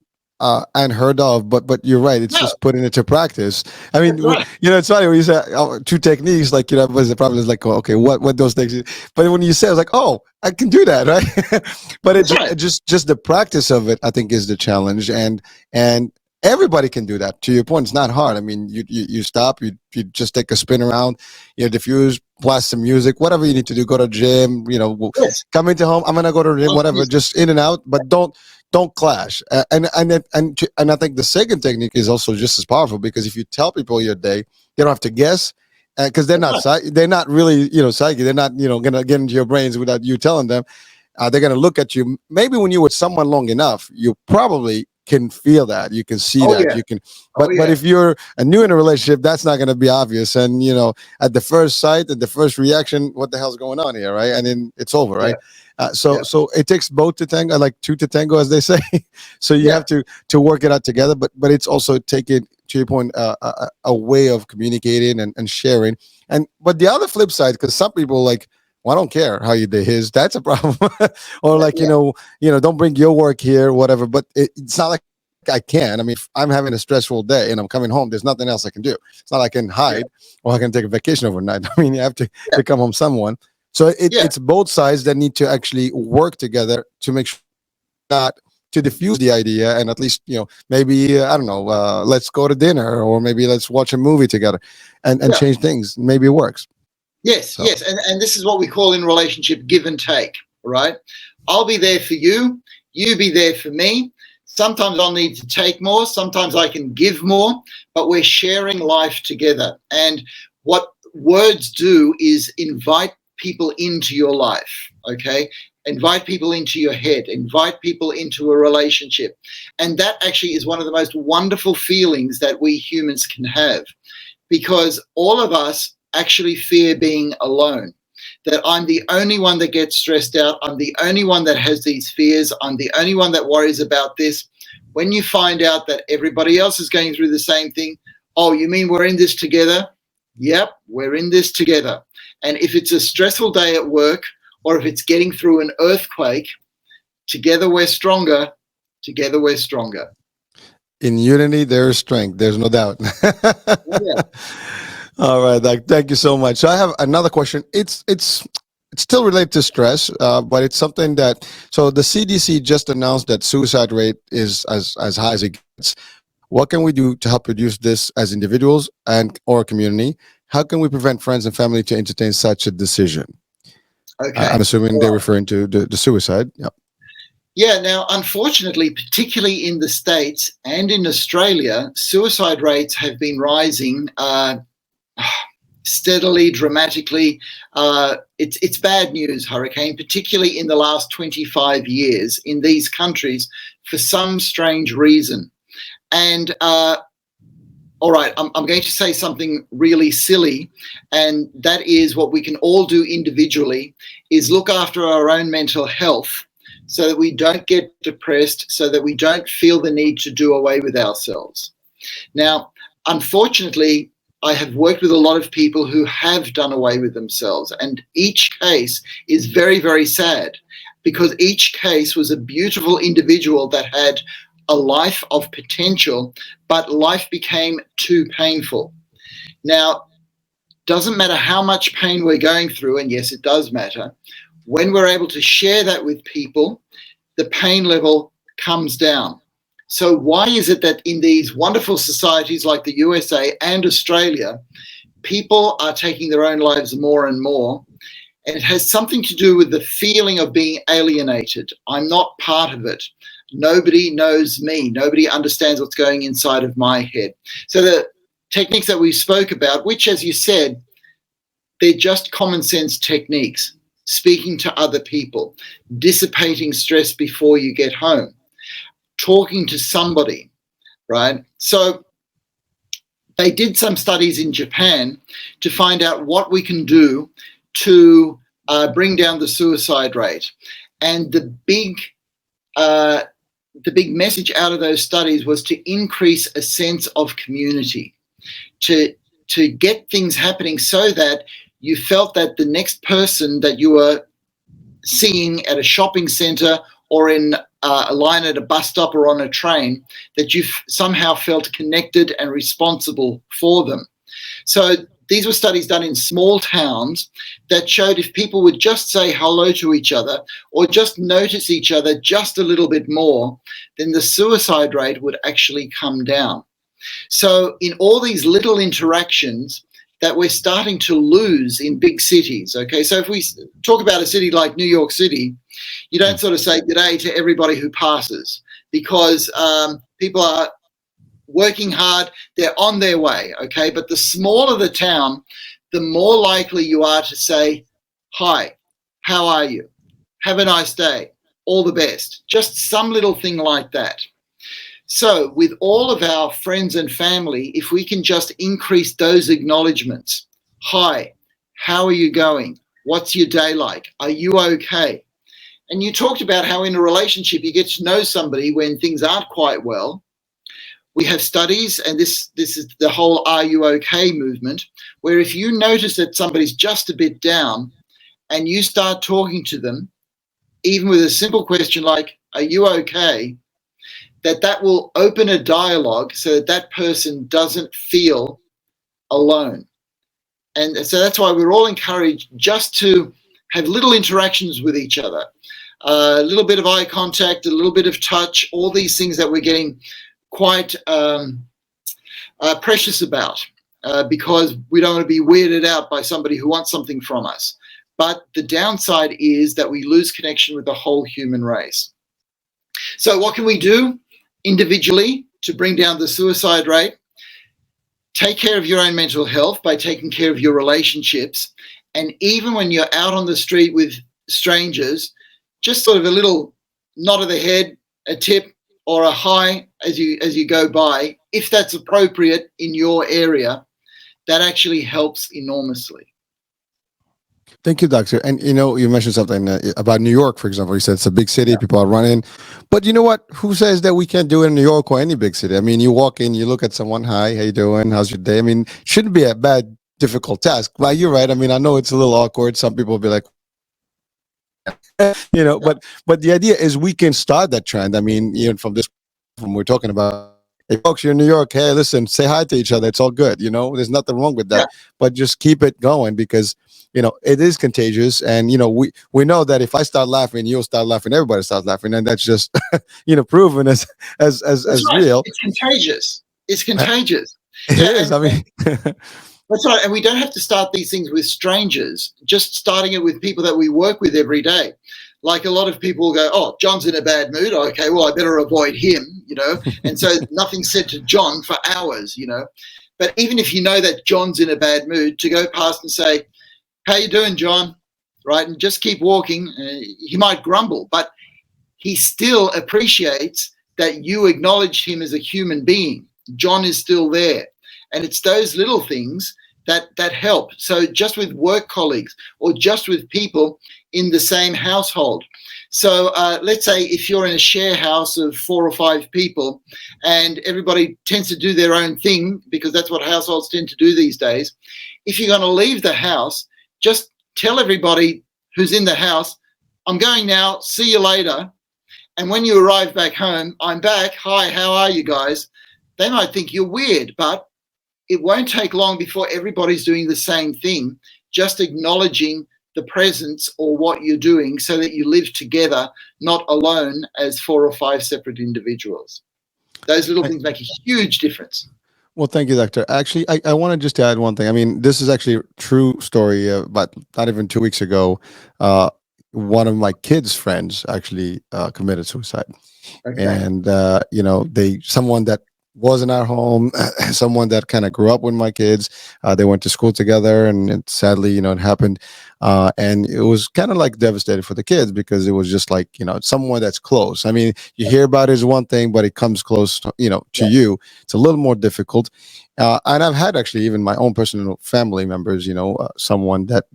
[SPEAKER 3] unheard of, but you're right. It's just putting it to practice. I mean,
[SPEAKER 4] right.
[SPEAKER 3] It's funny when you say two techniques, like, was the problem is like, okay, what those things? But when you say, it's like, oh, I can do that, right? But it's
[SPEAKER 4] right.
[SPEAKER 3] just the practice of it, I think, is the challenge, and everybody can do that. To your point, it's not hard. I mean, you stop, you just take a spin around, diffuse, blast some music, whatever you need to do. Go to the gym, come into home. I'm gonna go to the gym, whatever, just in and out, but don't clash. And I think the second technique is also just as powerful, because if you tell people your day, they don't have to guess, because they're not really psychic. They're not gonna get into your brains without you telling them. They're gonna look at you. Maybe when you're with someone long enough, you probably can feel that, you can see that, you can, but if you're new in a relationship, that's not going to be obvious, and at the first sight, at the first reaction, what the hell's going on here, right? And then it's over, right? So it takes both to tango, like two to tango, as they say. So you have to work it out together, but it's also taking, to your point, a way of communicating and sharing. But the other flip side, because some people like, well, I don't care how your day is. That's a problem. Or like, don't bring your work here, whatever. But it's not like I can. I mean, if I'm having a stressful day and I'm coming home, there's nothing else I can do. It's not like I can hide or I can take a vacation overnight. I mean, you have to come home someone. So
[SPEAKER 4] Yeah.
[SPEAKER 3] it's both sides that need to actually work together to make sure not to diffuse the idea, and at least, maybe, I don't know, let's go to dinner, or maybe let's watch a movie together, and
[SPEAKER 4] Yeah.
[SPEAKER 3] change things. Maybe it works.
[SPEAKER 4] Yes,
[SPEAKER 3] So
[SPEAKER 4] yes. And this is what we call in relationship give and take, right? I'll be there for you. You be there for me. Sometimes I'll need to take more. Sometimes I can give more, but we're sharing life together. And what words do is invite people into your life, okay? Invite people into your head, invite people into a relationship. And that actually is one of the most wonderful feelings that we humans can have, because all of us actually fear being alone. That I'm the only one that gets stressed out. I'm the only one that has these fears. I'm the only one that worries about this. When you find out that everybody else is going through the same thing, oh, you mean we're in this together? Yep, we're in this together. And if it's a stressful day at work, or if it's getting through an earthquake, together we're stronger. Together we're stronger.
[SPEAKER 3] in unity there is strength. There's no doubt.
[SPEAKER 4] Yeah.
[SPEAKER 3] All right, Doc, thank you so much. So I have another question. It's still related to stress, but it's something that, so the CDC just announced that suicide rate is as high as it gets. What can we do to help reduce this as individuals and or community? How can we prevent friends and family to entertain such a decision?
[SPEAKER 4] Okay.
[SPEAKER 3] I'm assuming
[SPEAKER 4] All
[SPEAKER 3] they're
[SPEAKER 4] right.
[SPEAKER 3] referring to the suicide. Yeah.
[SPEAKER 4] Yeah, now, unfortunately, particularly in the States and in Australia, suicide rates have been rising steadily, dramatically. It's bad news, Hurricane, particularly in the last 25 years in these countries for some strange reason. And all right, I'm going to say something really silly, and that is what we can all do individually is look after our own mental health so that we don't get depressed, so that we don't feel the need to do away with ourselves. Now, unfortunately, I have worked with a lot of people who have done away with themselves, and each case is very, very sad, because each case was a beautiful individual that had a life of potential, but life became too painful. Now, doesn't matter how much pain we're going through, and yes, it does matter, when we're able to share that with people, the pain level comes down. So why is it that in these wonderful societies like the USA and Australia, people are taking their own lives more and more? And it has something to do with the feeling of being alienated. I'm not part of it. Nobody knows me. Nobody understands what's going inside of my head. So the techniques that we spoke about, which, as you said, they're just common sense techniques. Speaking to other people, dissipating stress before you get home, talking to somebody, right? So they did some studies in Japan to find out what we can do to bring down the suicide rate. And the big message out of those studies was to increase a sense of community, to get things happening so that you felt that the next person that you were seeing at a shopping center or in a line at a bus stop or on a train, that you somehow felt connected and responsible for them. So these were studies done in small towns that showed if people would just say hello to each other or just notice each other just a little bit more, then the suicide rate would actually come down. So in all these little interactions that we're starting to lose in big cities, okay? So if we talk about a city like New York City, you don't sort of say good day to everybody who passes, because people are working hard, they're on their way, okay? But the smaller the town, the more likely you are to say, hi, how are you? Have a nice day, all the best. Just some little thing like that. So with all of our friends and family, if we can just increase those acknowledgements, hi, how are you going? What's your day like? Are you okay? And you talked about how in a relationship you get to know somebody when things aren't quite well. We have studies, and this is the whole Are You Okay movement, where if you notice that somebody's just a bit down and you start talking to them, even with a simple question like, are you okay? That will open a dialogue so that that person doesn't feel alone. And so that's why we're all encouraged just to have little interactions with each other, a little bit of eye contact, a little bit of touch, all these things that we're getting quite precious about because we don't want to be weirded out by somebody who wants something from us. But the downside is that we lose connection with the whole human race. So what can we do individually to bring down the suicide rate? Take care of your own mental health by taking care of your relationships. And even when you're out on the street with strangers, just sort of a little nod of the head, a tip, or a hi as you go by, if that's appropriate in your area, that actually helps enormously.
[SPEAKER 3] Thank you, doctor. And you mentioned something about New York, for example. You said it's a big city, people are running. But you know what? Who says that we can't do it in New York or any big city? I mean, you walk in, you look at someone, hi, how you doing? How's your day? I mean, shouldn't be a bad, difficult task. Well, you're right. I mean, I know it's a little awkward. Some people will be like, but the idea is we can start that trend. I mean, even from we're talking about, hey, folks, you're in New York. Hey, listen, say hi to each other. It's all good. There's nothing wrong with that. Yeah. But just keep it going because it is contagious, and we know that if I start laughing, you'll start laughing, everybody starts laughing, and that's just proven as right. Real.
[SPEAKER 4] It's contagious. It's contagious.
[SPEAKER 3] It is. I mean,
[SPEAKER 4] that's right. And we don't have to start these things with strangers. Just starting it with people that we work with every day. Like a lot of people go, oh, John's in a bad mood. Okay, well, I better avoid him. And so nothing's said to John for hours. But even if you know that John's in a bad mood, to go past and say, how you doing, John? Right? And just keep walking. He might grumble, but he still appreciates that you acknowledged him as a human being. John is still there. And it's those little things that help. So just with work colleagues or just with people in the same household. So let's say if you're in a share house of 4 or 5 people and everybody tends to do their own thing because that's what households tend to do these days. If you're going to leave the house, just tell everybody who's in the house, I'm going now, see you later. And when you arrive back home, I'm back. Hi, how are you guys? They might think you're weird, but it won't take long before everybody's doing the same thing, just acknowledging the presence or what you're doing so that you live together, not alone as 4 or 5 separate individuals. Those little things make a huge difference.
[SPEAKER 3] Well, thank you, doctor. Actually, I wanted just to add one thing. I mean, this is actually a true story, but not even 2 weeks ago, one of my kids' friends actually committed suicide. Okay. And, someone that was in our home, someone that kind of grew up with my kids, they went to school together, and sadly, it happened. And it was kind of like devastating for the kids because it was just like, someone that's close. I mean, you hear about it is one thing, but it comes close, to you. It's a little more difficult. And I've had actually even my own personal family members, someone that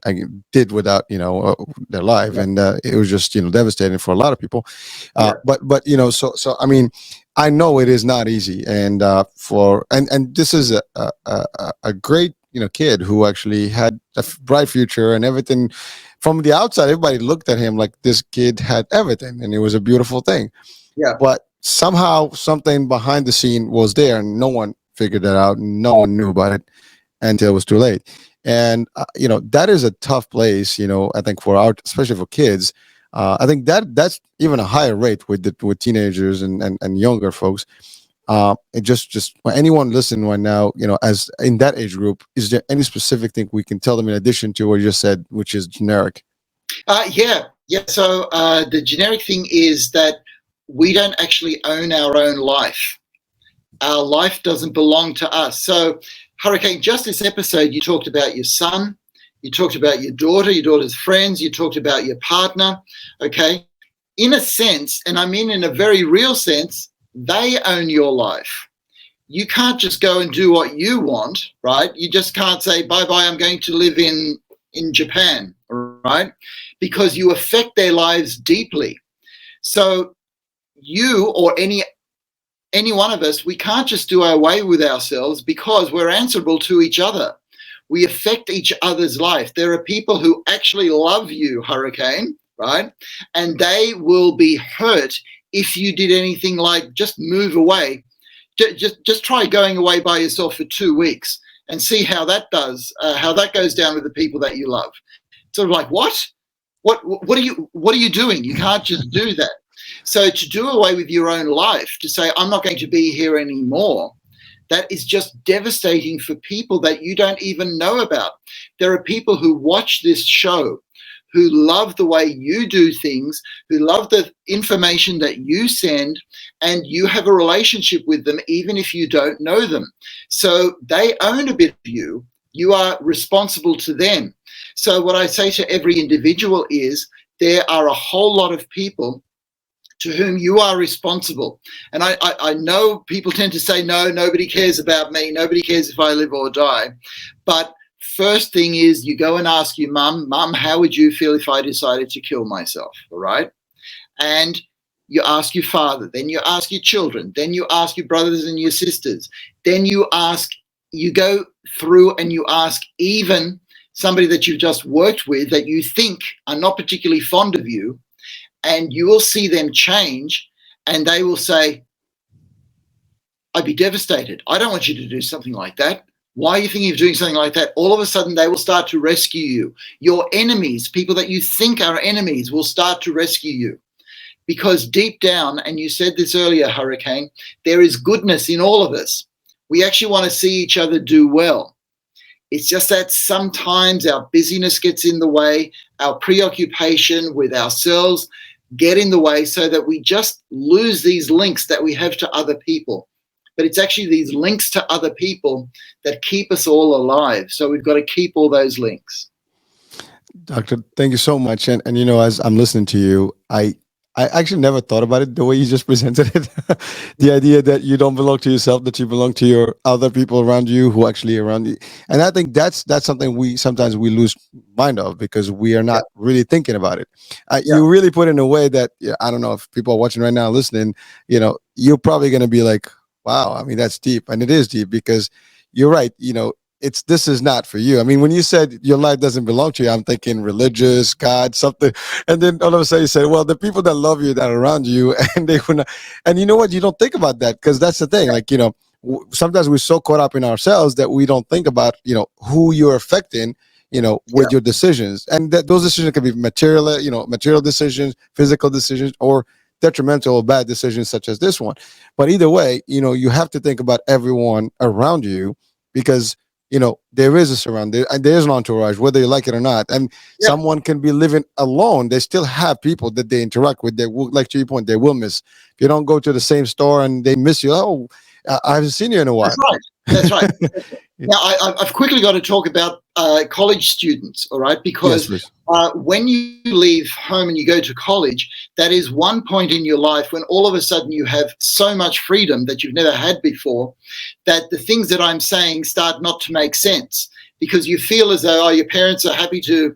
[SPEAKER 3] I did without, their life. And it was just, devastating for a lot of people. But so, I mean, I know it is not easy. And and this is a great, kid who actually had a bright future and everything. From the outside, everybody looked at him like this kid had everything and it was a beautiful thing. Yeah. But somehow something behind the scene was there and no one figured that out. And no one knew about it until it was too late. And, that is a tough place, I think especially for kids. I think that's even a higher rate with teenagers and younger folks. It just for anyone listening right now, as in that age group, is there any specific thing we can tell them in addition to what you just said, which is generic?
[SPEAKER 4] Yeah. So the generic thing is that we don't actually own our own life. Our life doesn't belong to us. So, Hurricane, just this episode, you talked about your son, you talked about your daughter's friends, you talked about your partner, okay? In a sense, and I mean in a very real sense, they own your life. You can't just go and do what you want, right? You just can't say, bye-bye, I'm going to live in Japan, right? Because you affect their lives deeply. So you or any one of us, we can't just do away with ourselves because we're answerable to each other. We affect each other's life. There are people who actually love you, Hurricane, right? And they will be hurt if you did anything like just move away. Just try going away by yourself for 2 weeks and see how that does, how that goes down with the people that you love. sort of like, what are you doing? You can't just do that. So to do away with your own life, to say, I'm not going to be here anymore, that is just devastating for people that you don't even know about. There are people who watch this show, who love the way you do things, who love the information that you send, and you have a relationship with them even if you don't know them. So they own a bit of you. You are responsible to them. So what I say to every individual is there are a whole lot of people to whom you are responsible. And I know people tend to say, no, nobody cares about me. Nobody cares if I live or die. But first thing is you go and ask your mum, how would you feel if I decided to kill myself? All right. And you ask your father, then you ask your children, then you ask your brothers and your sisters, then you go through and you ask even somebody that you've just worked with that you think are not particularly fond of you, and you will see them change, and they will say, I'd be devastated. I don't want you to do something like that. Why are you thinking of doing something like that? All of a sudden, they will start to rescue you. Your enemies, people that you think are enemies, will start to rescue you. Because deep down, and you said this earlier, Hurricane, there is goodness in all of us. We actually want to see each other do well. It's just that sometimes our busyness gets in the way, our preoccupation with ourselves get in the way, so that we just lose these links that we have to other people. But it's actually these links to other people that keep us all alive. So we've got to keep all those links.
[SPEAKER 3] Doctor, thank you so much. And as I'm listening to you, I actually never thought about it the way you just presented it. The idea that you don't belong to yourself, that you belong to your other people around you who actually around you. And I think that's something we sometimes lose mind of because we are not really thinking about it. You really put it in a way that I don't know if people are watching right now, listening, you're probably going to be like, wow, I mean, that's deep. And it is deep because you're right. This is not for you. I mean, when you said your life doesn't belong to you, I'm thinking religious, God, something. And then all of a sudden you say, well, the people that love you, that are around you, and they will not. And you know what? You don't think about that because that's the thing. Like, sometimes we're so caught up in ourselves that we don't think about, who you're affecting, with your decisions. And that those decisions can be material decisions, physical decisions, or detrimental or bad decisions such as this one. But either way, you have to think about everyone around you because there is a surround, and there's an entourage, whether you like it or not. And someone can be living alone. They still have people that they interact with. They will, like to your point, they will miss. If you don't go to the same store and they miss you, I haven't seen you in a while.
[SPEAKER 4] That's right. Now, I've quickly got to talk about college students, all right? Because when you leave home and you go to college, that is one point in your life when all of a sudden you have so much freedom that you've never had before, that the things that I'm saying start not to make sense because you feel as though, your parents are happy to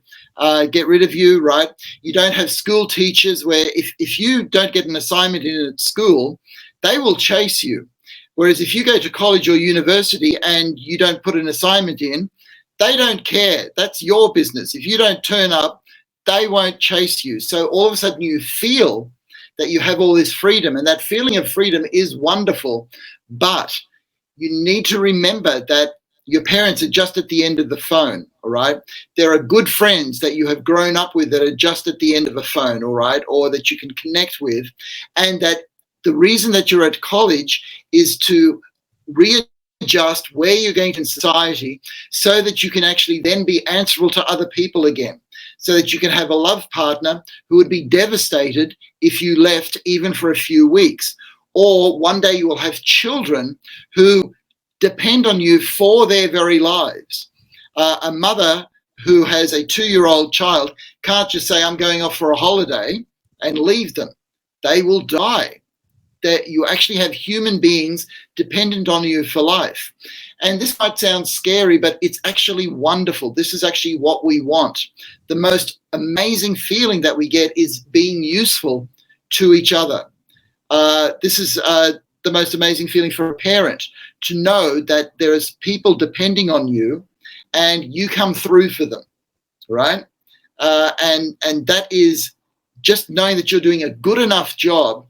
[SPEAKER 4] get rid of you, right? You don't have school teachers where if you don't get an assignment in at school, they will chase you. Whereas if you go to college or university and you don't put an assignment in, they don't care. That's your business. If you don't turn up, they won't chase you. So all of a sudden you feel that you have all this freedom, and that feeling of freedom is wonderful. But you need to remember that your parents are just at the end of the phone, all right? There are good friends that you have grown up with that are just at the end of a phone, all right, or that you can connect with, and that the reason that you're at college is to readjust where you're going in society so that you can actually then be answerable to other people again, so that you can have a love partner who would be devastated if you left even for a few weeks. Or one day you will have children who depend on you for their very lives. A mother who has a 2-year-old child can't just say, I'm going off for a holiday and leave them. They will die. That you actually have human beings dependent on you for life. And this might sound scary, but it's actually wonderful. This is actually what we want. The most amazing feeling that we get is being useful to each other. This is the most amazing feeling for a parent, to know that there is people depending on you and you come through for them, right? And that is just knowing that you're doing a good enough job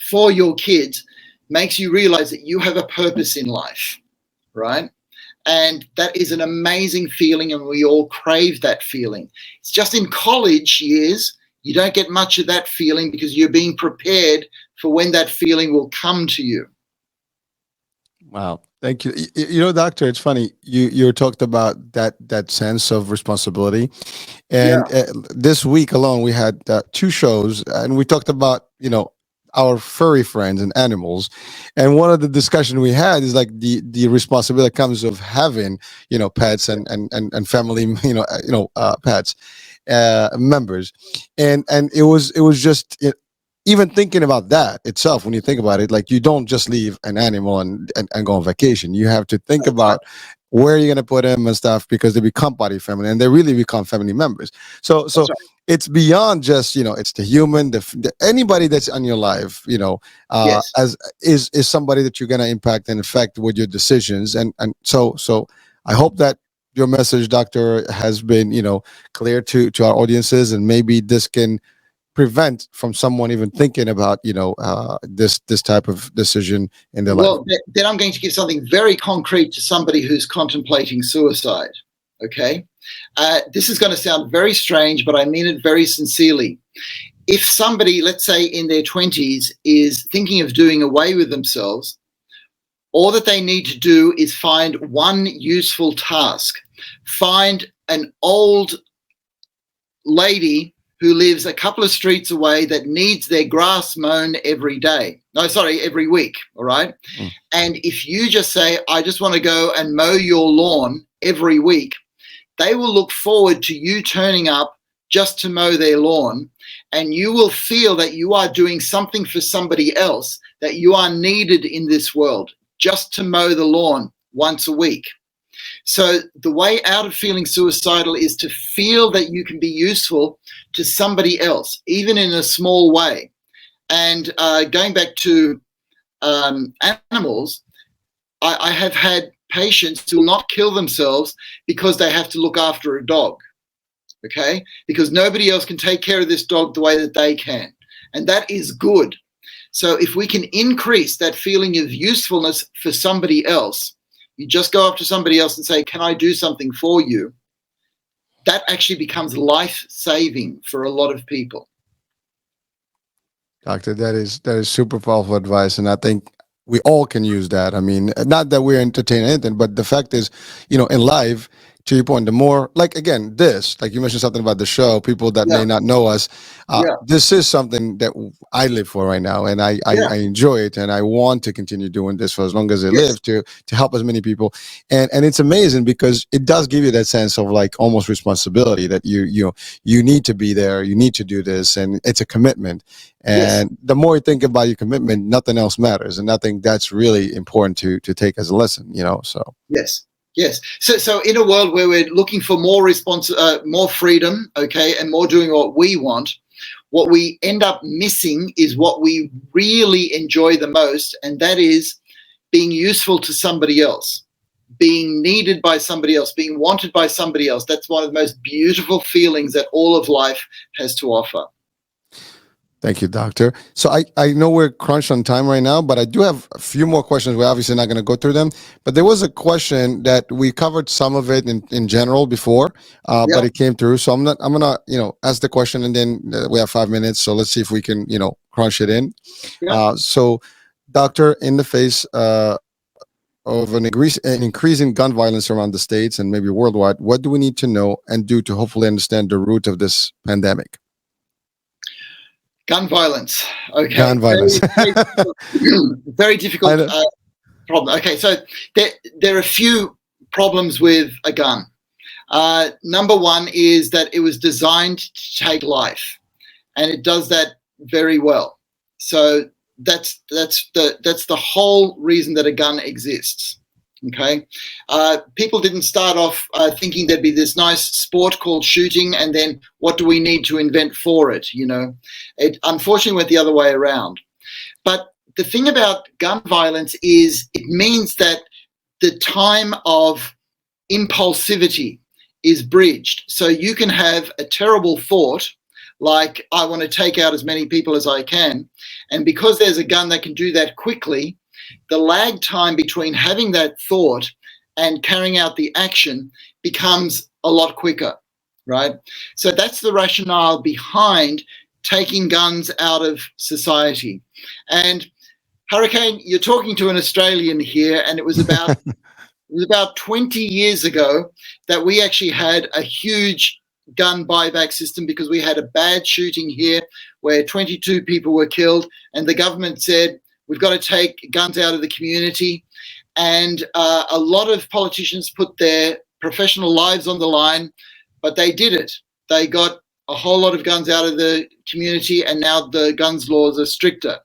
[SPEAKER 4] for your kids makes you realize that you have a purpose in life, right? And that is an amazing feeling, and we all crave that feeling. It's just in college years, you don't get much of that feeling because you're being prepared for when that feeling will come to you.
[SPEAKER 3] Wow. Thank you. Doctor, it's funny. You talked about that sense of responsibility, and
[SPEAKER 4] Yeah.
[SPEAKER 3] this week alone we had two shows, and we talked about our furry friends and animals, and one of the discussion we had is like the responsibility that comes of having pets and family pets members, and it was just even thinking about that itself, when you think about it, like you don't just leave an animal and go on vacation. You have to think about where you're going to put them and stuff, because they become body family and they really become family members. So
[SPEAKER 4] That's right.
[SPEAKER 3] it's beyond just it's the human, anybody that's on your life,
[SPEAKER 4] Yes.
[SPEAKER 3] as is somebody that you're going to impact and affect with your decisions. And so I hope that your message, doctor, has been clear to our audiences, and maybe this can prevent from someone even thinking about this type of decision in their life.
[SPEAKER 4] Well, then I'm going to give something very concrete to somebody who's contemplating suicide. Okay? This is going to sound very strange, but I mean it very sincerely. If somebody, let's say in their 20s, is thinking of doing away with themselves, all that they need to do is find one useful task. Find an old lady who lives a couple of streets away that needs their grass mown every week, all right?
[SPEAKER 3] Mm.
[SPEAKER 4] And if you just say, I just want to go and mow your lawn every week, they will look forward to you turning up just to mow their lawn, and you will feel that you are doing something for somebody else, that you are needed in this world, just to mow the lawn once a week. So the way out of feeling suicidal is to feel that you can be useful to somebody else, even in a small way. And going back to animals, I have had patients who will not kill themselves because they have to look after a dog, okay? Because nobody else can take care of this dog the way that they can. And that is good. So if we can increase that feeling of usefulness for somebody else, you just go up to somebody else and say, can I do something for you? That actually becomes life-saving for a lot of people.
[SPEAKER 3] Doctor, that is super powerful advice, and I think we all can use that. I mean, not that we're entertaining anything, but the fact is, in life, to your point, the more, like, again, like you mentioned something about the show, people that may not know us, this is something that I live for right now, and I enjoy it, and I want to continue doing this for as long as I live, to help as many people. And it's amazing because it does give you that sense of like almost responsibility, that you need to be there, you need to do this, and it's a commitment. And the more you think about your commitment, nothing else matters, and I think that's really important to take as a lesson, so.
[SPEAKER 4] Yes. So in a world where we're looking for more more freedom, okay, and more doing what we want, what we end up missing is what we really enjoy the most, and that is being useful to somebody else, being needed by somebody else, being wanted by somebody else. That's one of the most beautiful feelings that all of life has to offer.
[SPEAKER 3] Thank you, doctor. So I know we're crunched on time right now, but I do have a few more questions. We're obviously not going to go through them, but there was a question that we covered some of it in general before, but it came through. So I'm going to, ask the question, and then we have 5 minutes. So let's see if we can, crunch it in.
[SPEAKER 4] Yeah.
[SPEAKER 3] So doctor, in the face of an increasing gun violence around the States and maybe worldwide, what do we need to know and do to hopefully understand the root of this pandemic?
[SPEAKER 4] Gun violence. Okay.
[SPEAKER 3] Gun violence.
[SPEAKER 4] Very difficult problem. Okay, so there are a few problems with a gun. Number one is that it was designed to take life, and it does that very well. So that's the whole reason that a gun exists. Okay, people didn't start off thinking there'd be this nice sport called shooting, and then what do we need to invent for it? It unfortunately went the other way around. But the thing about gun violence is it means that the time of impulsivity is bridged. So you can have a terrible thought, like I want to take out as many people as I can, and because there's a gun that can do that quickly, the lag time between having that thought and carrying out the action becomes a lot quicker, right? So that's the rationale behind taking guns out of society. And Hurricane, you're talking to an Australian here, and it was about 20 years ago that we actually had a huge gun buyback system because we had a bad shooting here where 22 people were killed, and the government said, we've got to take guns out of the community. And a lot of politicians put their professional lives on the line, but they did it. They got a whole lot of guns out of the community, and now the guns laws are stricter.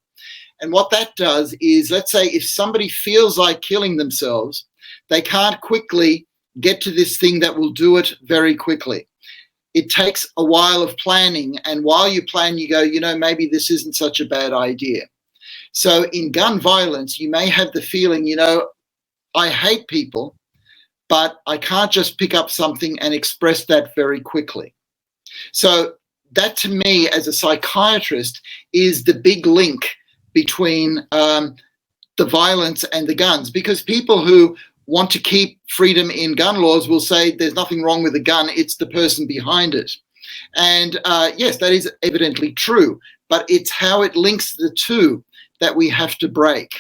[SPEAKER 4] And what that does is, let's say if somebody feels like killing themselves, they can't quickly get to this thing that will do it very quickly. It takes a while of planning, and while you plan, you go, maybe this isn't such a bad idea. So in gun violence, you may have the feeling, I hate people, but I can't just pick up something and express that very quickly. So that, to me, as a psychiatrist, is the big link between the violence and the guns, because people who want to keep freedom in gun laws will say there's nothing wrong with the gun, it's the person behind it. And yes, that is evidently true, but it's how it links the two that we have to break.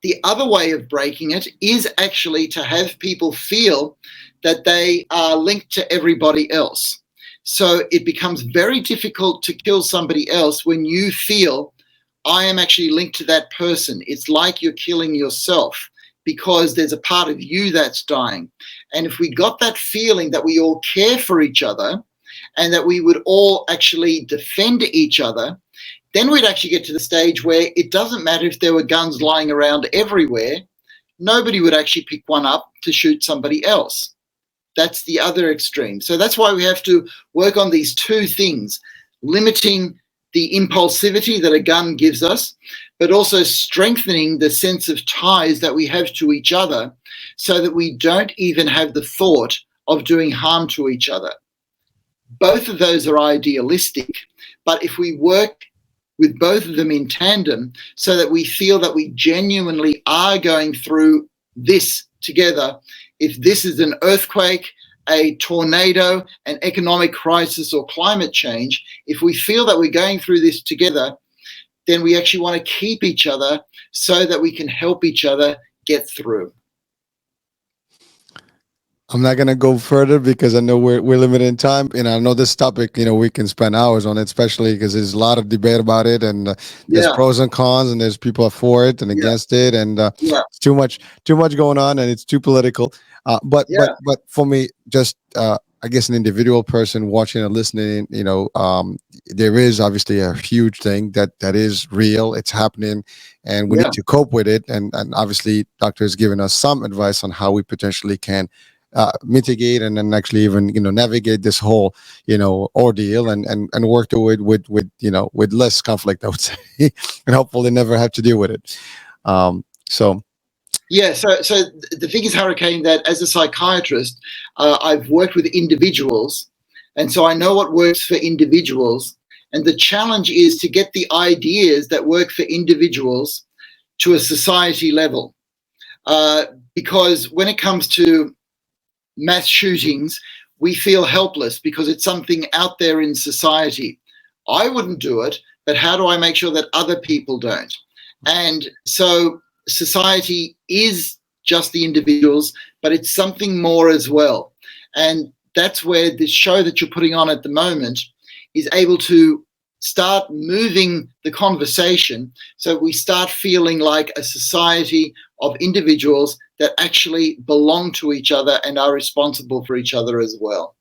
[SPEAKER 4] The other way of breaking it is actually to have people feel that they are linked to everybody else. So it becomes very difficult to kill somebody else when you feel, I am actually linked to that person. It's like you're killing yourself because there's a part of you that's dying. And if we got that feeling that we all care for each other and that we would all actually defend each other, then we'd actually get to the stage where it doesn't matter if there were guns lying around everywhere. Nobody would actually pick one up to shoot somebody else. That's the other extreme. So that's why we have to work on these two things, limiting the impulsivity that a gun gives us, but also strengthening the sense of ties that we have to each other so that we don't even have the thought of doing harm to each other. Both of those are idealistic, but if we work with both of them in tandem so that we feel that we genuinely are going through this together, if this is an earthquake, a tornado, an economic crisis, or climate change, if we feel that we're going through this together, then we actually want to keep each other so that we can help each other get through.
[SPEAKER 3] I'm not going to go further because I know we're limited in time, and I know this topic, we can spend hours on it, especially because there's a lot of debate about it, and there's pros and cons, and there's people for it and against it, and it's too much going on, and it's too political. But for me, just I guess an individual person watching and listening, there is obviously a huge thing that is real. It's happening, and we need to cope with it. And obviously, doctor has given us some advice on how we potentially can mitigate and then actually even navigate this whole ordeal and work through it with less conflict, I would say, and hopefully never have to deal with it. So the thing is, Hurricane, that as a psychiatrist, I've worked with individuals, and so I know what works for individuals. And the challenge is to get the ideas that work for individuals to a society level, because when it comes to mass shootings, we feel helpless because it's something out there in society. I wouldn't do it, but how do I make sure that other people don't? And so society is just the individuals, but it's something more as well. And that's where this show that you're putting on at the moment is able to start moving the conversation so we start feeling like a society of individuals that actually belong to each other and are responsible for each other as well.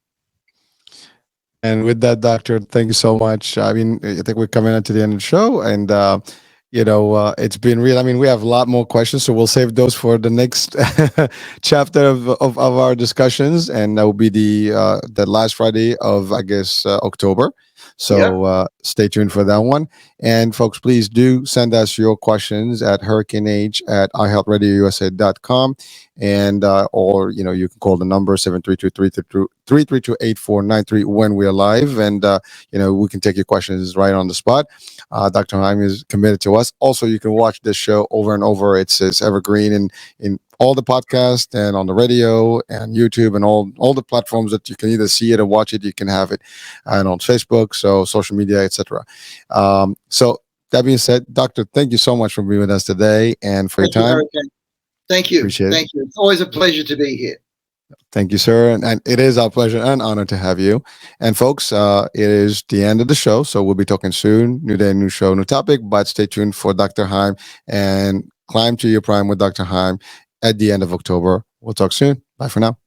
[SPEAKER 3] And with that, doctor, thank you so much. I mean, I think we're coming up to the end of the show, and it's been real. I mean, we have a lot more questions, so we'll save those for the next chapter of our discussions, and that will be the last Friday of, I guess, October. So stay tuned for that one. And folks, please do send us your questions at hurricaneh@ihealthradiousa.com, and or you can call the number 732-332-8493 when we're live, and we can take your questions right on the spot. Dr. Heim is committed to us. Also, you can watch this show over and over. It's evergreen in all the podcasts and on the radio and YouTube and all the platforms that you can either see it or watch it. You can have it, and on Facebook, so social media, etc. So that being said, Doctor, thank you so much for being with us today and for
[SPEAKER 4] Thank
[SPEAKER 3] your
[SPEAKER 4] you,
[SPEAKER 3] time.
[SPEAKER 4] Hurricane. Thank you.
[SPEAKER 3] Appreciate it.
[SPEAKER 4] Thank you. It's always a pleasure to be here.
[SPEAKER 3] Thank you, sir. And it is our pleasure and honor to have you. And folks, it is the end of the show. So we'll be talking soon. New day, new show, new topic. But stay tuned for Dr. Heim and Climb to Your Prime with Dr. Heim at the end of October. We'll talk soon. Bye for now.